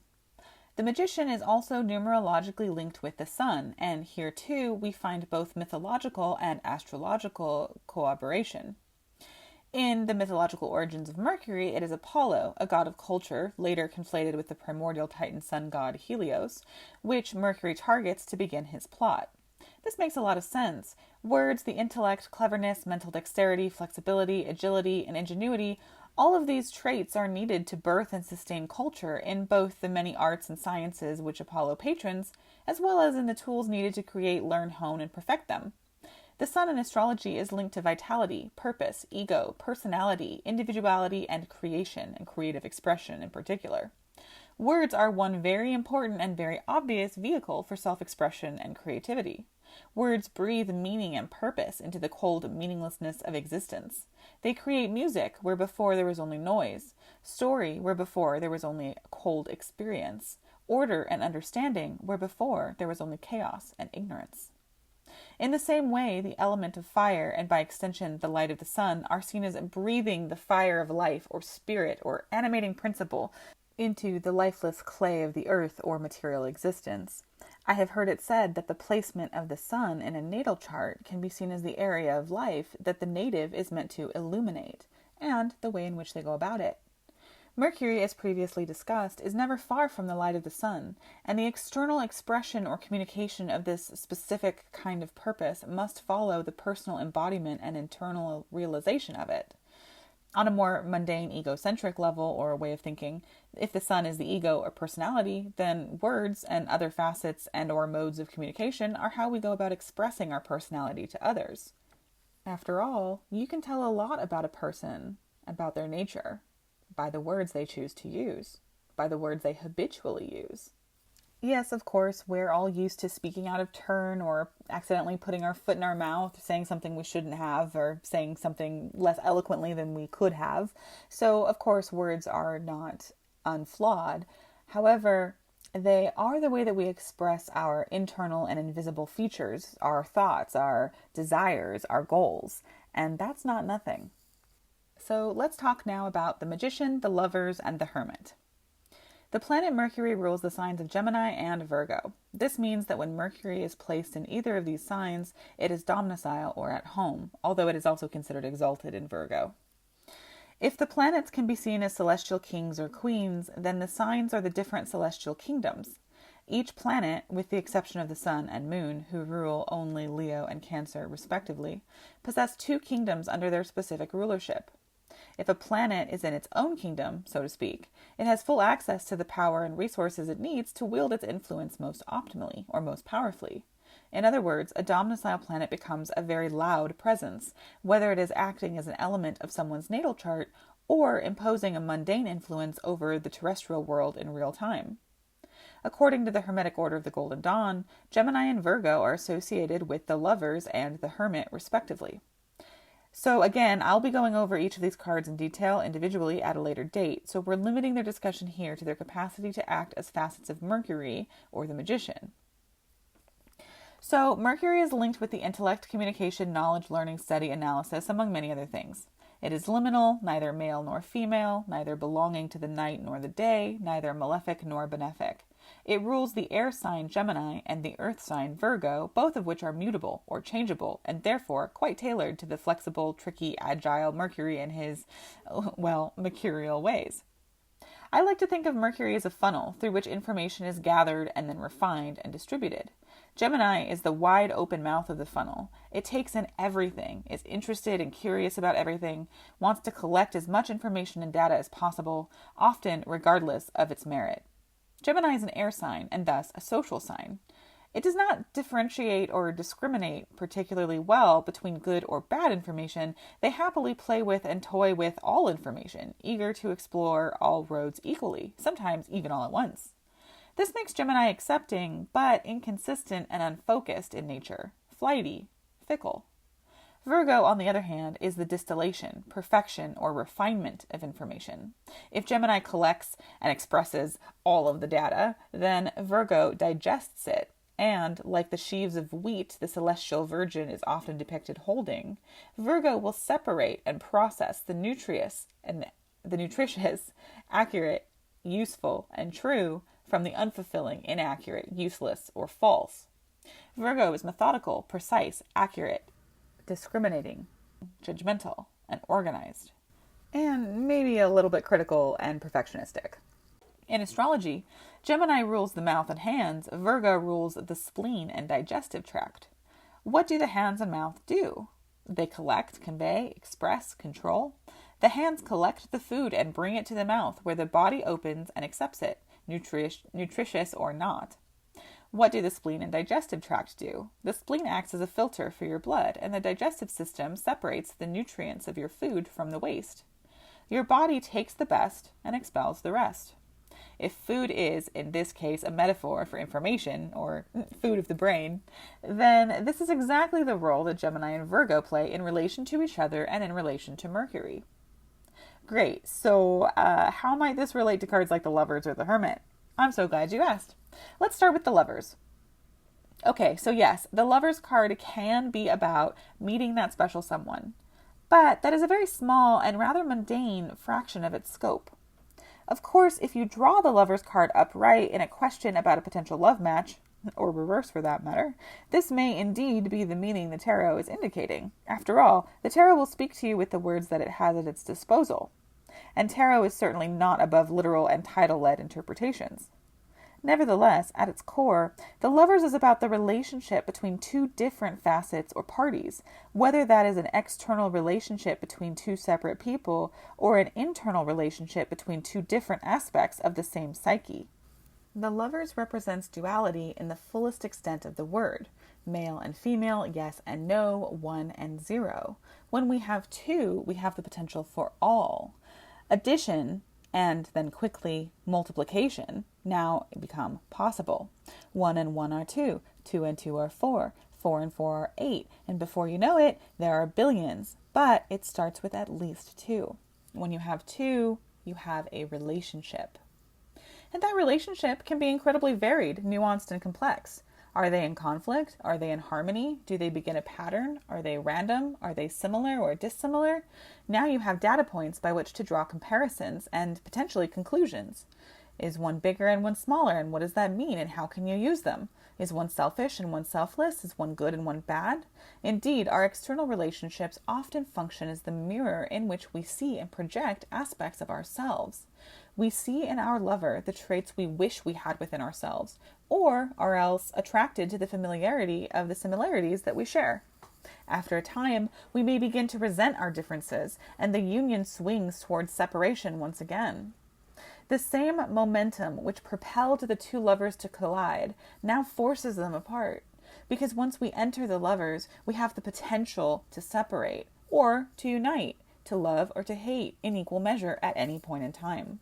The magician is also numerologically linked with the sun, and here too we find both mythological and astrological cooperation. In the mythological origins of Mercury, it is Apollo, a god of culture, later conflated with the primordial Titan sun god Helios, which Mercury targets to begin his plot. This makes a lot of sense. Words, the intellect, cleverness, mental dexterity, flexibility, agility, and ingenuity, all of these traits are needed to birth and sustain culture in both the many arts and sciences which Apollo patrons, as well as in the tools needed to create, learn, hone, and perfect them. The sun in astrology is linked to vitality, purpose, ego, personality, individuality, and creation, and creative expression in particular. Words are one very important and very obvious vehicle for self-expression and creativity. Words breathe meaning and purpose into the cold meaninglessness of existence. They create music where before there was only noise, story where before there was only cold experience, order and understanding where before there was only chaos and ignorance. In the same way, the element of fire, and by extension the light of the sun, are seen as breathing the fire of life or spirit or animating principle into the lifeless clay of the earth or material existence. I have heard it said that the placement of the sun in a natal chart can be seen as the area of life that the native is meant to illuminate, and the way in which they go about it. Mercury, as previously discussed, is never far from the light of the sun, and the external expression or communication of this specific kind of purpose must follow the personal embodiment and internal realization of it. On a more mundane egocentric level or a way of thinking, if the sun is the ego or personality, then words and other facets and or modes of communication are how we go about expressing our personality to others. After all, you can tell a lot about a person, about their nature, by the words they choose to use, by the words they habitually use. Yes, of course, we're all used to speaking out of turn or accidentally putting our foot in our mouth, saying something we shouldn't have, or saying something less eloquently than we could have. So, of course, words are not unflawed. However, they are the way that we express our internal and invisible features, our thoughts, our desires, our goals, and that's not nothing. So let's talk now about the magician, the lovers, and the hermit. The planet Mercury rules the signs of Gemini and Virgo. This means that when Mercury is placed in either of these signs, it is domicile or at home, although it is also considered exalted in Virgo. If the planets can be seen as celestial kings or queens, then the signs are the different celestial kingdoms. Each planet, with the exception of the Sun and Moon, who rule only Leo and Cancer respectively, possess two kingdoms under their specific rulership. If a planet is in its own kingdom, so to speak, it has full access to the power and resources it needs to wield its influence most optimally, or most powerfully. In other words, a domicile planet becomes a very loud presence, whether it is acting as an element of someone's natal chart or imposing a mundane influence over the terrestrial world in real time. According to the Hermetic Order of the Golden Dawn, Gemini and Virgo are associated with the lovers and the hermit, respectively. So again, I'll be going over each of these cards in detail individually at a later date, so we're limiting their discussion here to their capacity to act as facets of Mercury, or the magician. So Mercury is linked with the intellect, communication, knowledge, learning, study, analysis, among many other things. It is liminal, neither male nor female, neither belonging to the night nor the day, neither malefic nor benefic. It rules the air sign Gemini and the earth sign Virgo, both of which are mutable or changeable, and therefore quite tailored to the flexible, tricky, agile Mercury and his, well, mercurial ways. I like to think of Mercury as a funnel through which information is gathered and then refined and distributed. Gemini is the wide open mouth of the funnel. It takes in everything, is interested and curious about everything, wants to collect as much information and data as possible, often regardless of its merit. Gemini is an air sign and thus a social sign. It does not differentiate or discriminate particularly well between good or bad information. They happily play with and toy with all information, eager to explore all roads equally, sometimes even all at once. This makes Gemini accepting, but inconsistent and unfocused in nature, flighty, fickle. Virgo, on the other hand, is the distillation, perfection, or refinement of information. If Gemini collects and expresses all of the data, then Virgo digests it, and, like the sheaves of wheat the celestial virgin is often depicted holding, Virgo will separate and process the nutritious, accurate, useful, and true from the unfulfilling, inaccurate, useless, or false. Virgo is methodical, precise, accurate, discriminating, judgmental, and organized, and maybe a little bit critical and perfectionistic. In astrology, Gemini rules the mouth and hands, Virgo rules the spleen and digestive tract. What do the hands and mouth do? They collect, convey, express, control. The hands collect the food and bring it to the mouth, where the body opens and accepts it, nutritious or not. What do the spleen and digestive tract do? The spleen acts as a filter for your blood, and the digestive system separates the nutrients of your food from the waste. Your body takes the best and expels the rest. If food is, in this case, a metaphor for information, or food of the brain, then this is exactly the role that Gemini and Virgo play in relation to each other and in relation to Mercury. Great, so how might this relate to cards like the Lovers or the Hermit? I'm so glad you asked. Let's start with the Lovers. Okay, so yes, the Lovers card can be about meeting that special someone, but that is a very small and rather mundane fraction of its scope. Of course, if you draw the Lovers card upright in a question about a potential love match, or reverse for that matter, this may indeed be the meaning the tarot is indicating. After all, the tarot will speak to you with the words that it has at its disposal, and tarot is certainly not above literal and title-led interpretations. Nevertheless, at its core, the Lovers is about the relationship between two different facets or parties, whether that is an external relationship between two separate people or an internal relationship between two different aspects of the same psyche. The Lovers represents duality in the fullest extent of the word. Male and female, yes and no, 1 and 0. When we have two, we have the potential for all. Addition, and then quickly multiplication, now become possible. 1 and 1 are 2, 2 and 2 are 4, 4 and 4 are 8, and before you know it, there are billions, but it starts with at least 2. When you have 2, you have a relationship. And that relationship can be incredibly varied, nuanced, and complex. Are they in conflict? Are they in harmony? Do they begin a pattern? Are they random? Are they similar or dissimilar? Now you have data points by which to draw comparisons and potentially conclusions. Is one bigger and one smaller, and what does that mean, and how can you use them? Is one selfish and one selfless? Is one good and one bad? Indeed, our external relationships often function as the mirror in which we see and project aspects of ourselves. We see in our lover the traits we wish we had within ourselves, or are else attracted to the familiarity of the similarities that we share. After a time, we may begin to resent our differences, and the union swings towards separation once again. The same momentum which propelled the two lovers to collide now forces them apart, because once we enter the Lovers, we have the potential to separate, or to unite, to love or to hate in equal measure at any point in time.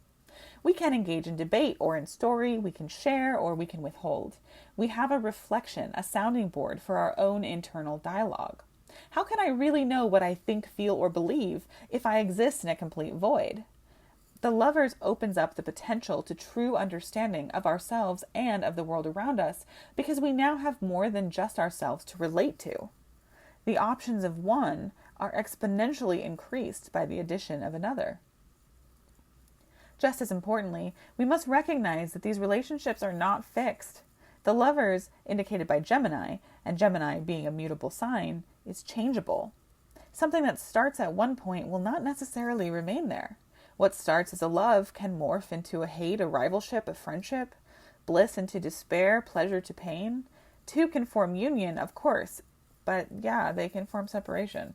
We can engage in debate or in story, we can share or we can withhold. We have a reflection, a sounding board for our own internal dialogue. How can I really know what I think, feel, or believe if I exist in a complete void? The Lovers opens up the potential to true understanding of ourselves and of the world around us because we now have more than just ourselves to relate to. The options of one are exponentially increased by the addition of another. Just as importantly, we must recognize that these relationships are not fixed. The Lovers, indicated by Gemini, and Gemini being a mutable sign, is changeable. Something that starts at one point will not necessarily remain there. What starts as a love can morph into a hate, a rivalship, a friendship, bliss into despair, pleasure to pain. Two can form union, of course, but yeah, they can form separation.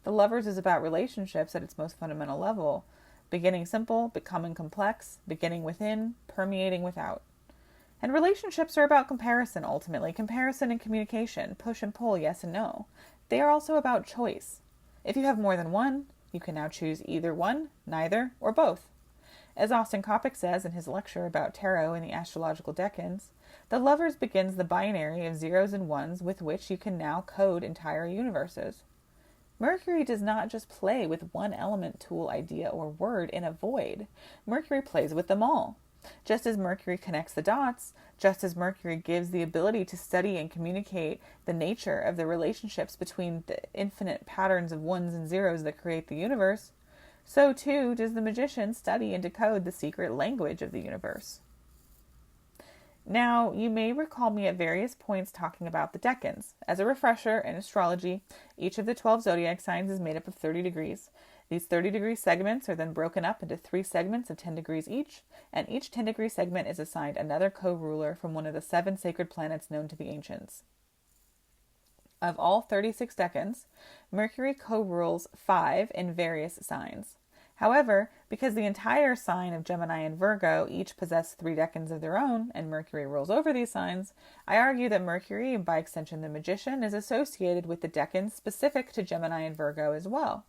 The Lovers is about relationships at its most fundamental level, beginning simple, becoming complex, beginning within, permeating without. And relationships are about comparison, ultimately. Comparison and communication, push and pull, yes and no. They are also about choice. If you have more than one, you can now choose either one, neither, or both. As Austin Coppock says in his lecture about tarot in the astrological decans, the Lovers begins the binary of zeros and ones with which you can now code entire universes. Mercury does not just play with one element, tool, idea, or word in a void. Mercury plays with them all. Just as Mercury connects the dots, just as Mercury gives the ability to study and communicate the nature of the relationships between the infinite patterns of ones and zeros that create the universe, so too does the magician study and decode the secret language of the universe. Now, you may recall me at various points talking about the decans. As a refresher, in astrology, each of the 12 zodiac signs is made up of 30 degrees. These 30-degree segments are then broken up into 3 segments of 10 degrees each, and each 10-degree segment is assigned another co-ruler from one of the 7 sacred planets known to the ancients. Of all 36 decans, Mercury co-rules 5 in various signs. However, because the entire sign of Gemini and Virgo each possess 3 decans of their own, and Mercury rules over these signs, I argue that Mercury, and by extension the magician, is associated with the decans specific to Gemini and Virgo as well.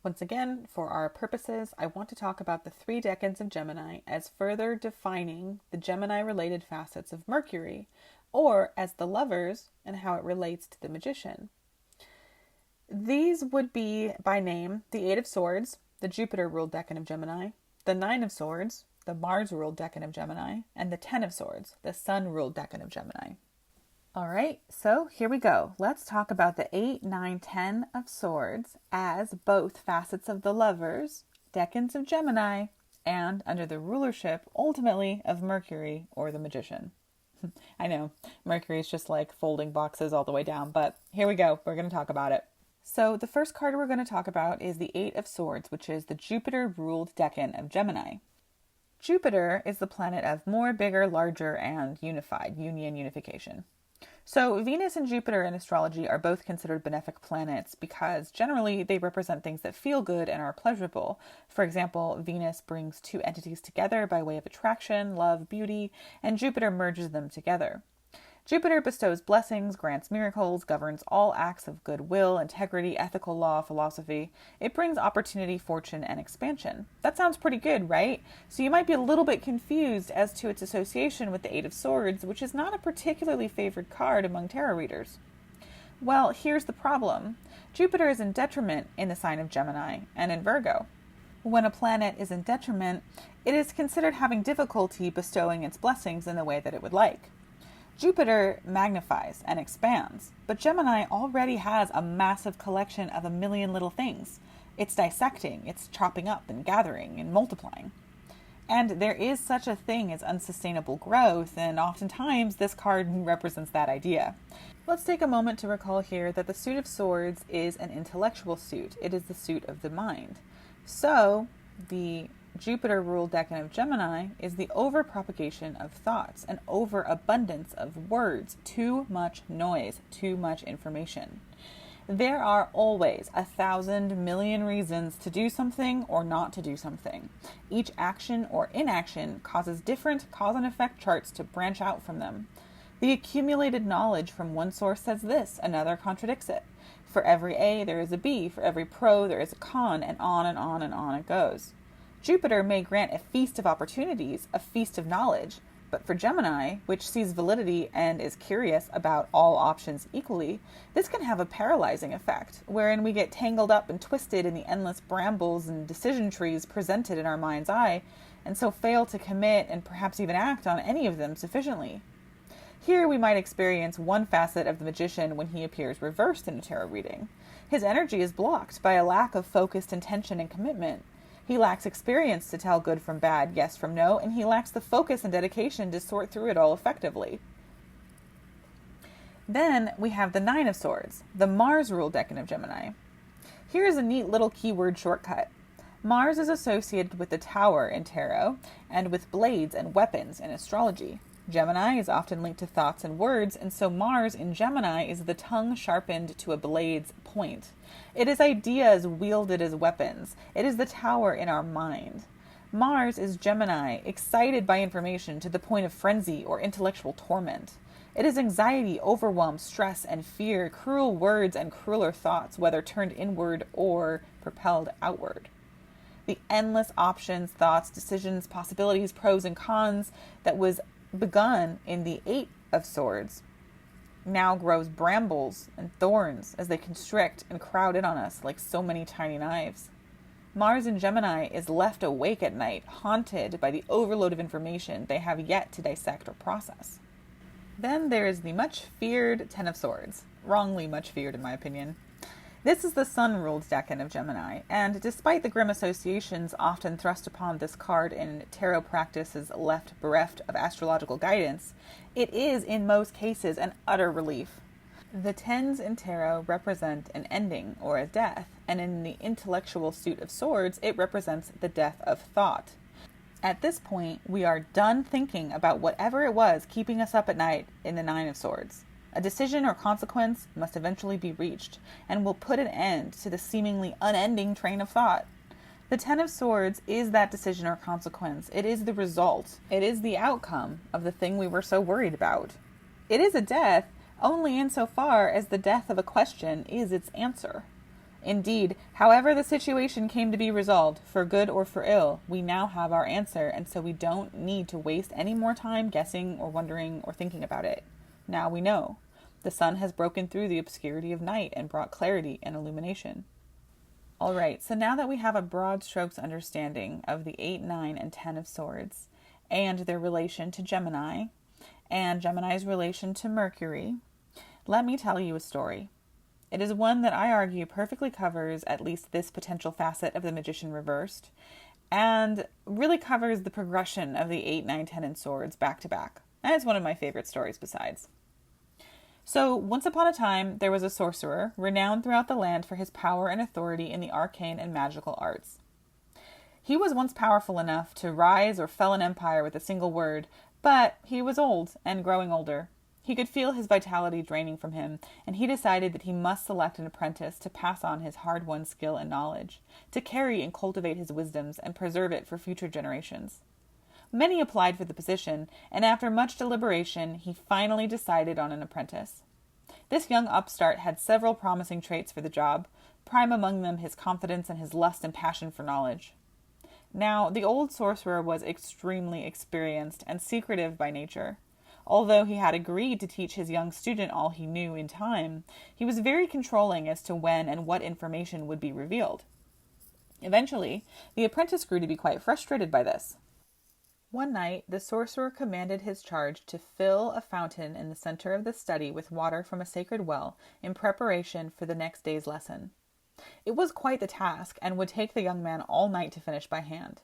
Once again, for our purposes, I want to talk about the 3 decans of Gemini as further defining the Gemini-related facets of Mercury, or as the Lovers and how it relates to the magician. These would be, by name, the 8 of Swords, the Jupiter-ruled decan of Gemini, the 9 of Swords, the Mars-ruled decan of Gemini, and the 10 of Swords, the Sun-ruled decan of Gemini. All right, so here we go. Let's talk about the 8, 9, 10 of Swords as both facets of the Lovers, decans of Gemini, and under the rulership, ultimately, of Mercury or the magician. I know, Mercury is just like folding boxes all the way down, but here we go. We're going to talk about it. So the first card we're going to talk about is the 8 of Swords, which is the Jupiter-ruled decan of Gemini. Jupiter is the planet of more, bigger, larger, and unified, unification. So Venus and Jupiter in astrology are both considered benefic planets because generally they represent things that feel good and are pleasurable. For example, Venus brings 2 entities together by way of attraction, love, beauty, and Jupiter merges them together. Jupiter bestows blessings, grants miracles, governs all acts of goodwill, integrity, ethical law, philosophy. It brings opportunity, fortune, and expansion. That sounds pretty good, right? So you might be a little bit confused as to its association with the 8 of Swords, which is not a particularly favored card among tarot readers. Well, here's the problem. Jupiter is in detriment in the sign of Gemini and in Virgo. When a planet is in detriment, it is considered having difficulty bestowing its blessings in the way that it would like. Jupiter magnifies and expands, but Gemini already has a massive collection of a million little things. It's dissecting, it's chopping up and gathering and multiplying. And there is such a thing as unsustainable growth, and oftentimes this card represents that idea. Let's take a moment to recall here that the suit of Swords is an intellectual suit. It is the suit of the mind. So, the Jupiter-ruled decan of Gemini is the overpropagation of thoughts, an overabundance of words, too much noise, too much information. There are always 1,000 million reasons to do something or not to do something. Each action or inaction causes different cause and effect charts to branch out from them. The accumulated knowledge from one source says this, another contradicts it. For every A, there is a B. For every pro, there is a con, and on and on and on it goes. Jupiter may grant a feast of opportunities, a feast of knowledge, But for Gemini, which sees validity and is curious about all options equally, this can have a paralyzing effect, wherein we get tangled up and twisted in the endless brambles and decision trees presented in our mind's eye, and so fail to commit and perhaps even act on any of them sufficiently. Here we might experience one facet of the magician when he appears reversed in a tarot reading. His energy is blocked by a lack of focused intention and commitment. He lacks experience to tell good from bad, yes from no, and he lacks the focus and dedication to sort through it all effectively. Then we have the Nine of Swords, the Mars-ruled decan of Gemini. Here is a neat little keyword shortcut. Mars is associated with the Tower in tarot and with blades and weapons in astrology. Gemini is often linked to thoughts and words, and so Mars in Gemini is the tongue sharpened to a blade's point. It is ideas wielded as weapons. It is the tower in our mind. Mars is Gemini, excited by information to the point of frenzy or intellectual torment. It is anxiety, overwhelm, stress, and fear, cruel words and crueler thoughts, whether turned inward or propelled outward. The endless options, thoughts, decisions, possibilities, pros and cons that was begun in the Eight of Swords now grows brambles and thorns as they constrict and crowd in on us like so many tiny knives. Mars in Gemini is left awake at night, haunted by the overload of information they have yet to dissect or process. Then there is the much feared Ten of Swords, wrongly much feared in my opinion. This is the sun-ruled decan of Gemini, and despite the grim associations often thrust upon this card in tarot practices left bereft of astrological guidance, it is in most cases an utter relief. The tens in tarot represent an ending or a death, and in the intellectual suit of swords, it represents the death of thought. At this point, we are done thinking about whatever it was keeping us up at night in the Nine of Swords. A decision or consequence must eventually be reached, and will put an end to the seemingly unending train of thought. The Ten of Swords is that decision or consequence. It is the result. It is the outcome of the thing we were so worried about. It is a death only insofar as the death of a question is its answer. Indeed, however the situation came to be resolved, for good or for ill, we now have our answer, and so we don't need to waste any more time guessing or wondering or thinking about it. Now we know. The sun has broken through the obscurity of night and brought clarity and illumination. All right, so now that we have a broad strokes understanding of the 8, 9, and 10 of Swords, and their relation to Gemini, and Gemini's relation to Mercury, let me tell you a story. It is one that I argue perfectly covers at least this potential facet of the magician reversed, and really covers the progression of the 8, 9, 10, and Swords back to back. And it's one of my favorite stories besides. So, once upon a time, there was a sorcerer, renowned throughout the land for his power and authority in the arcane and magical arts. He was once powerful enough to rise or fell an empire with a single word, but he was old and growing older. He could feel his vitality draining from him, and he decided that he must select an apprentice to pass on his hard-won skill and knowledge, to carry and cultivate his wisdoms and preserve it for future generations. Many applied for the position, and after much deliberation, he finally decided on an apprentice. This young upstart had several promising traits for the job, prime among them his confidence and his lust and passion for knowledge. Now, the old sorcerer was extremely experienced and secretive by nature. Although he had agreed to teach his young student all he knew in time, he was very controlling as to when and what information would be revealed. Eventually, the apprentice grew to be quite frustrated by this. One night, the sorcerer commanded his charge to fill a fountain in the center of the study with water from a sacred well in preparation for the next day's lesson. It was quite the task, and would take the young man all night to finish by hand.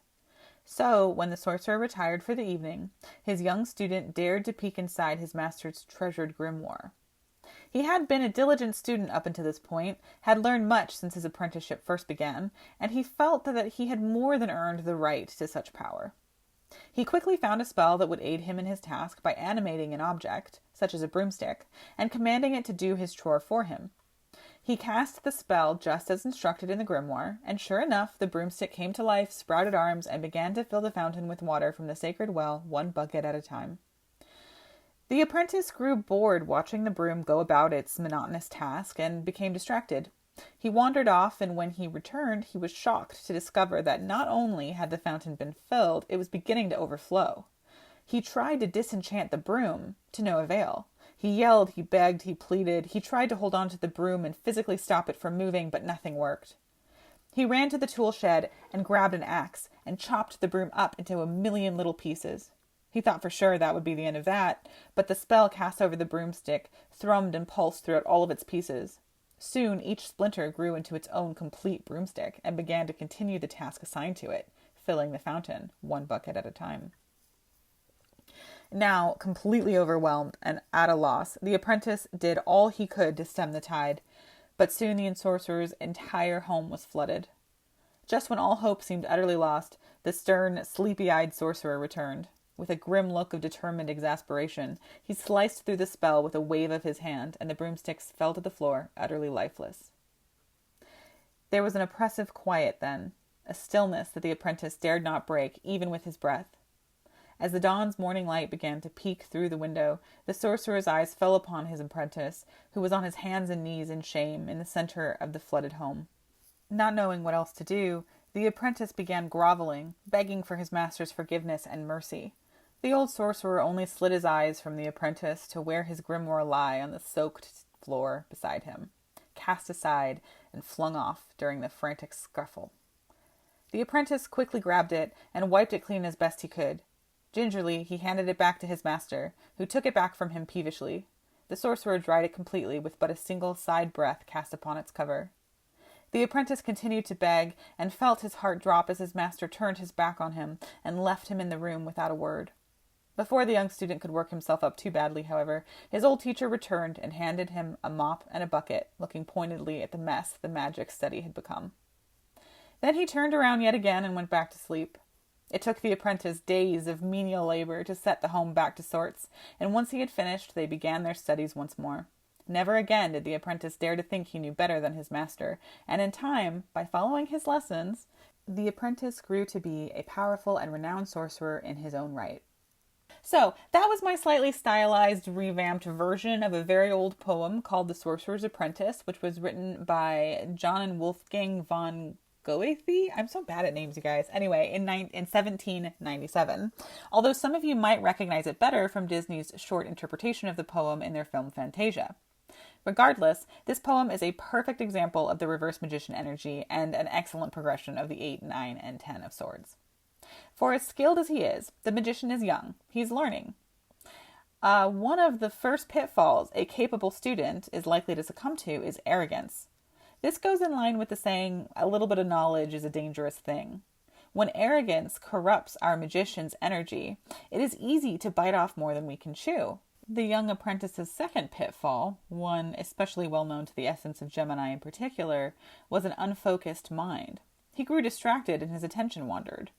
So, when the sorcerer retired for the evening, his young student dared to peek inside his master's treasured grimoire. He had been a diligent student up until this point, had learned much since his apprenticeship first began, and he felt that he had more than earned the right to such power. He quickly found a spell that would aid him in his task by animating an object, such as a broomstick, and commanding it to do his chore for him. He cast the spell just as instructed in the grimoire, and sure enough, the broomstick came to life, sprouted arms, and began to fill the fountain with water from the sacred well, one bucket at a time. The apprentice grew bored watching the broom go about its monotonous task, and became distracted. He wandered off, and when he returned, he was shocked to discover that not only had the fountain been filled, it was beginning to overflow. He tried to disenchant the broom, to no avail. He yelled, he begged, he pleaded. He tried to hold on to the broom and physically stop it from moving, but nothing worked. He ran to the tool shed and grabbed an axe and chopped the broom up into 1,000,000 little pieces. He thought for sure that would be the end of that, but the spell cast over the broomstick thrummed and pulsed throughout all of its pieces. Soon each splinter grew into its own complete broomstick and began to continue the task assigned to it, filling the fountain, one bucket at a time. Now, completely overwhelmed and at a loss, the apprentice did all he could to stem the tide, but soon the ensorcerer's entire home was flooded. Just when all hope seemed utterly lost, the stern, sleepy-eyed sorcerer returned. With a grim look of determined exasperation, he sliced through the spell with a wave of his hand, and the broomsticks fell to the floor, utterly lifeless. There was an oppressive quiet then, a stillness that the apprentice dared not break, even with his breath. As the dawn's morning light began to peek through the window, the sorcerer's eyes fell upon his apprentice, who was on his hands and knees in shame in the center of the flooded home. Not knowing what else to do, the apprentice began groveling, begging for his master's forgiveness and mercy. The old sorcerer only slid his eyes from the apprentice to where his grimoire lay on the soaked floor beside him, cast aside and flung off during the frantic scuffle. The apprentice quickly grabbed it and wiped it clean as best he could. Gingerly, he handed it back to his master, who took it back from him peevishly. The sorcerer dried it completely with but a single side breath cast upon its cover. The apprentice continued to beg, and felt his heart drop as his master turned his back on him and left him in the room without a word. Before the young student could work himself up too badly, however, his old teacher returned and handed him a mop and a bucket, looking pointedly at the mess the magic study had become. Then he turned around yet again and went back to sleep. It took the apprentice days of menial labor to set the home back to sorts, and once he had finished, they began their studies once more. Never again did the apprentice dare to think he knew better than his master, and in time, by following his lessons, the apprentice grew to be a powerful and renowned sorcerer in his own right. So, that was my slightly stylized, revamped version of a very old poem called The Sorcerer's Apprentice, which was written by John and Wolfgang von Goethe? I'm so bad at names, you guys. Anyway, in 1797. Although some of you might recognize it better from Disney's short interpretation of the poem in their film Fantasia. Regardless, this poem is a perfect example of the reverse magician energy and an excellent progression of the 8, 9, and 10 of swords. For as skilled as he is, the magician is young. He's learning. One of the first pitfalls a capable student is likely to succumb to is arrogance. This goes in line with the saying, a little bit of knowledge is a dangerous thing. When arrogance corrupts our magician's energy, it is easy to bite off more than we can chew. The young apprentice's second pitfall, one especially well known to the essence of Gemini in particular, was an unfocused mind. He grew distracted and his attention wandered.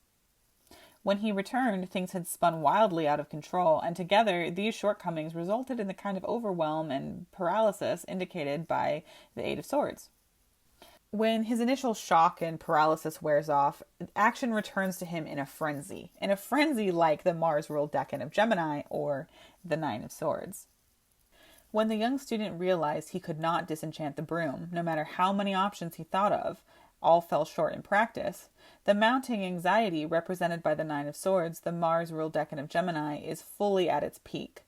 When he returned, things had spun wildly out of control, and together these shortcomings resulted in the kind of overwhelm and paralysis indicated by the Eight of Swords. When his initial shock and paralysis wears off, action returns to him in a frenzy like the Mars-ruled decan of Gemini or the Nine of Swords. When the young student realized he could not disenchant the broom, no matter how many options he thought of, all fell short in practice, the mounting anxiety represented by the Nine of Swords, the Mars-ruled decan of Gemini, is fully at its peak.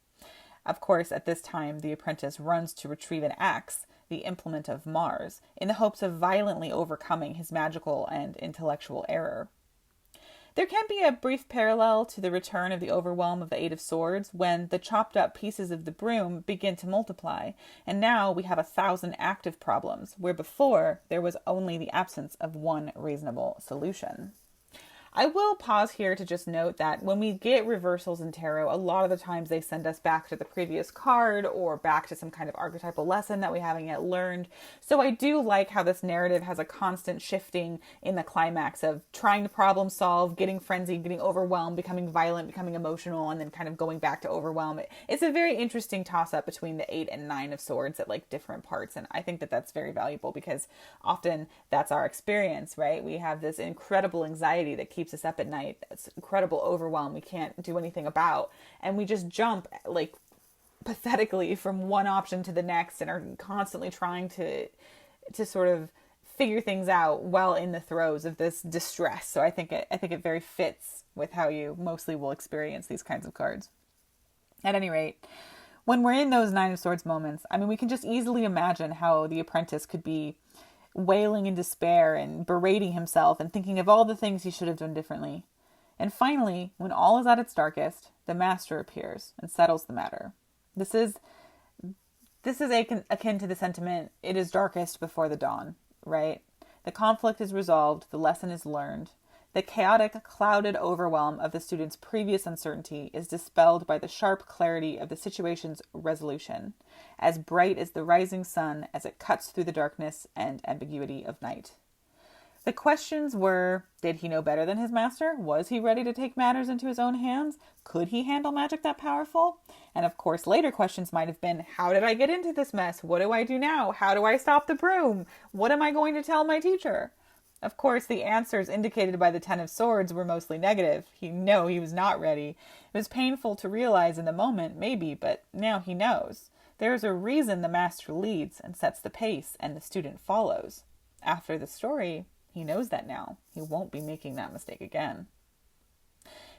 Of course, at this time, the apprentice runs to retrieve an axe, the implement of Mars, in the hopes of violently overcoming his magical and intellectual error. There can be a brief parallel to the return of the overwhelm of the Eight of Swords when the chopped up pieces of the broom begin to multiply, and now we have 1,000 active problems, where before there was only the absence of one reasonable solution. I will pause here to just note that when we get reversals in tarot, a lot of the times they send us back to the previous card or back to some kind of archetypal lesson that we haven't yet learned. So I do like how this narrative has a constant shifting in the climax of trying to problem solve, getting frenzied, getting overwhelmed, becoming violent, becoming emotional, and then kind of going back to overwhelm. It's a very interesting toss-up between the 8 and 9 of Swords at like different parts, and I think that that's very valuable because often that's our experience, right? We have this incredible anxiety that keeps us up at night. It's incredible overwhelm we can't do anything about, and we just jump like pathetically from one option to the next and are constantly trying to sort of figure things out while in the throes of this distress. So I think it very fits with how you mostly will experience these kinds of cards. At any rate, when we're in those Nine of Swords moments, I mean, we can just easily imagine how the apprentice could be wailing in despair and berating himself and thinking of all the things he should have done differently. And finally, when all is at its darkest, the master appears and settles the matter. This is akin to the sentiment, it is darkest before the dawn, right? The conflict is resolved, the lesson is learned. The chaotic, clouded overwhelm of the student's previous uncertainty is dispelled by the sharp clarity of the situation's resolution, as bright as the rising sun as it cuts through the darkness and ambiguity of night. The questions were, did he know better than his master? Was he ready to take matters into his own hands? Could he handle magic that powerful? And of course, later questions might have been, how did I get into this mess? What do I do now? How do I stop the broom? What am I going to tell my teacher? Of course, the answers indicated by the Ten of Swords were mostly negative. He was not ready. It was painful to realize in the moment, maybe, but now he knows. There is a reason the master leads and sets the pace, and the student follows. After the story, he knows that now. He won't be making that mistake again.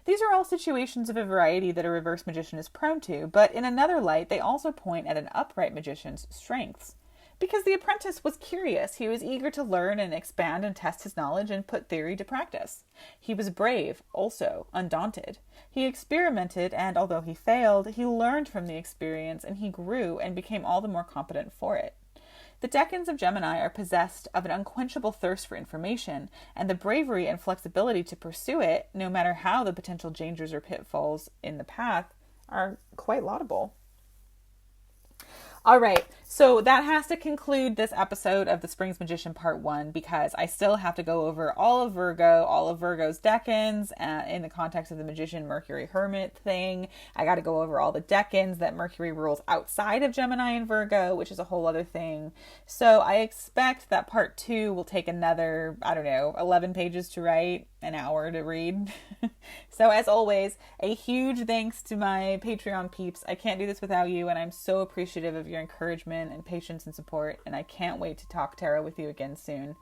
These are all situations of a variety that a reverse magician is prone to, but in another light, they also point at an upright magician's strengths. Because the apprentice was curious, he was eager to learn and expand and test his knowledge and put theory to practice. He was brave, also undaunted. He experimented, and although he failed, he learned from the experience, and he grew and became all the more competent for it. The decans of Gemini are possessed of an unquenchable thirst for information, and the bravery and flexibility to pursue it, no matter how the potential dangers or pitfalls in the path, are quite laudable. All right, so that has to conclude this episode of the Springs Magician Part 1, because I still have to go over all of Virgo's decans in the context of the Magician Mercury Hermit thing. I got to go over all the decans that Mercury rules outside of Gemini and Virgo, which is a whole other thing. So I expect that Part 2 will take another, 11 pages to write, an hour to read. So as always, a huge thanks to my Patreon peeps. I can't do this without you, and I'm so appreciative of your encouragement and patience and support, and I can't wait to talk tarot with you again soon.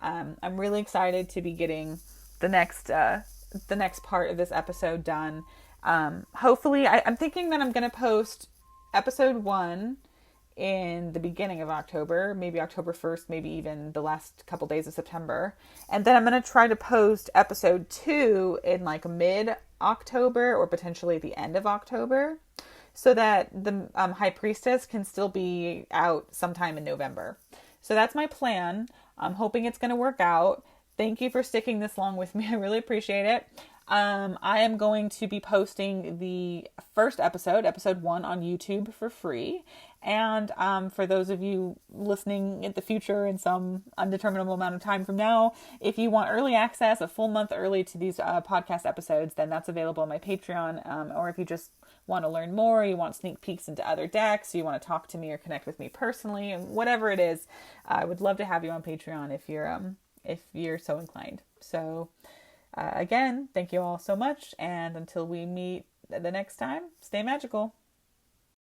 I'm really excited to be getting the next part of this episode done. Hopefully, I'm thinking that I'm going to post episode 1 in the beginning of October, maybe October 1st, maybe even the last couple days of September. And then I'm going to try to post episode 2 in like mid-October or potentially the end of October, so that the High Priestess can still be out sometime in November. So that's my plan. I'm hoping it's going to work out. Thank you for sticking this long with me. I really appreciate it. I am going to be posting the first episode 1 on YouTube for free. And for those of you listening in the future in some undeterminable amount of time from now, if you want early access, a full month early to these podcast episodes, then that's available on my Patreon. Or if you just want to learn more, you want sneak peeks into other decks, you want to talk to me or connect with me personally, and whatever it is, I would love to have you on Patreon if you're so inclined. So again, thank you all so much, and until we meet the next time, stay magical.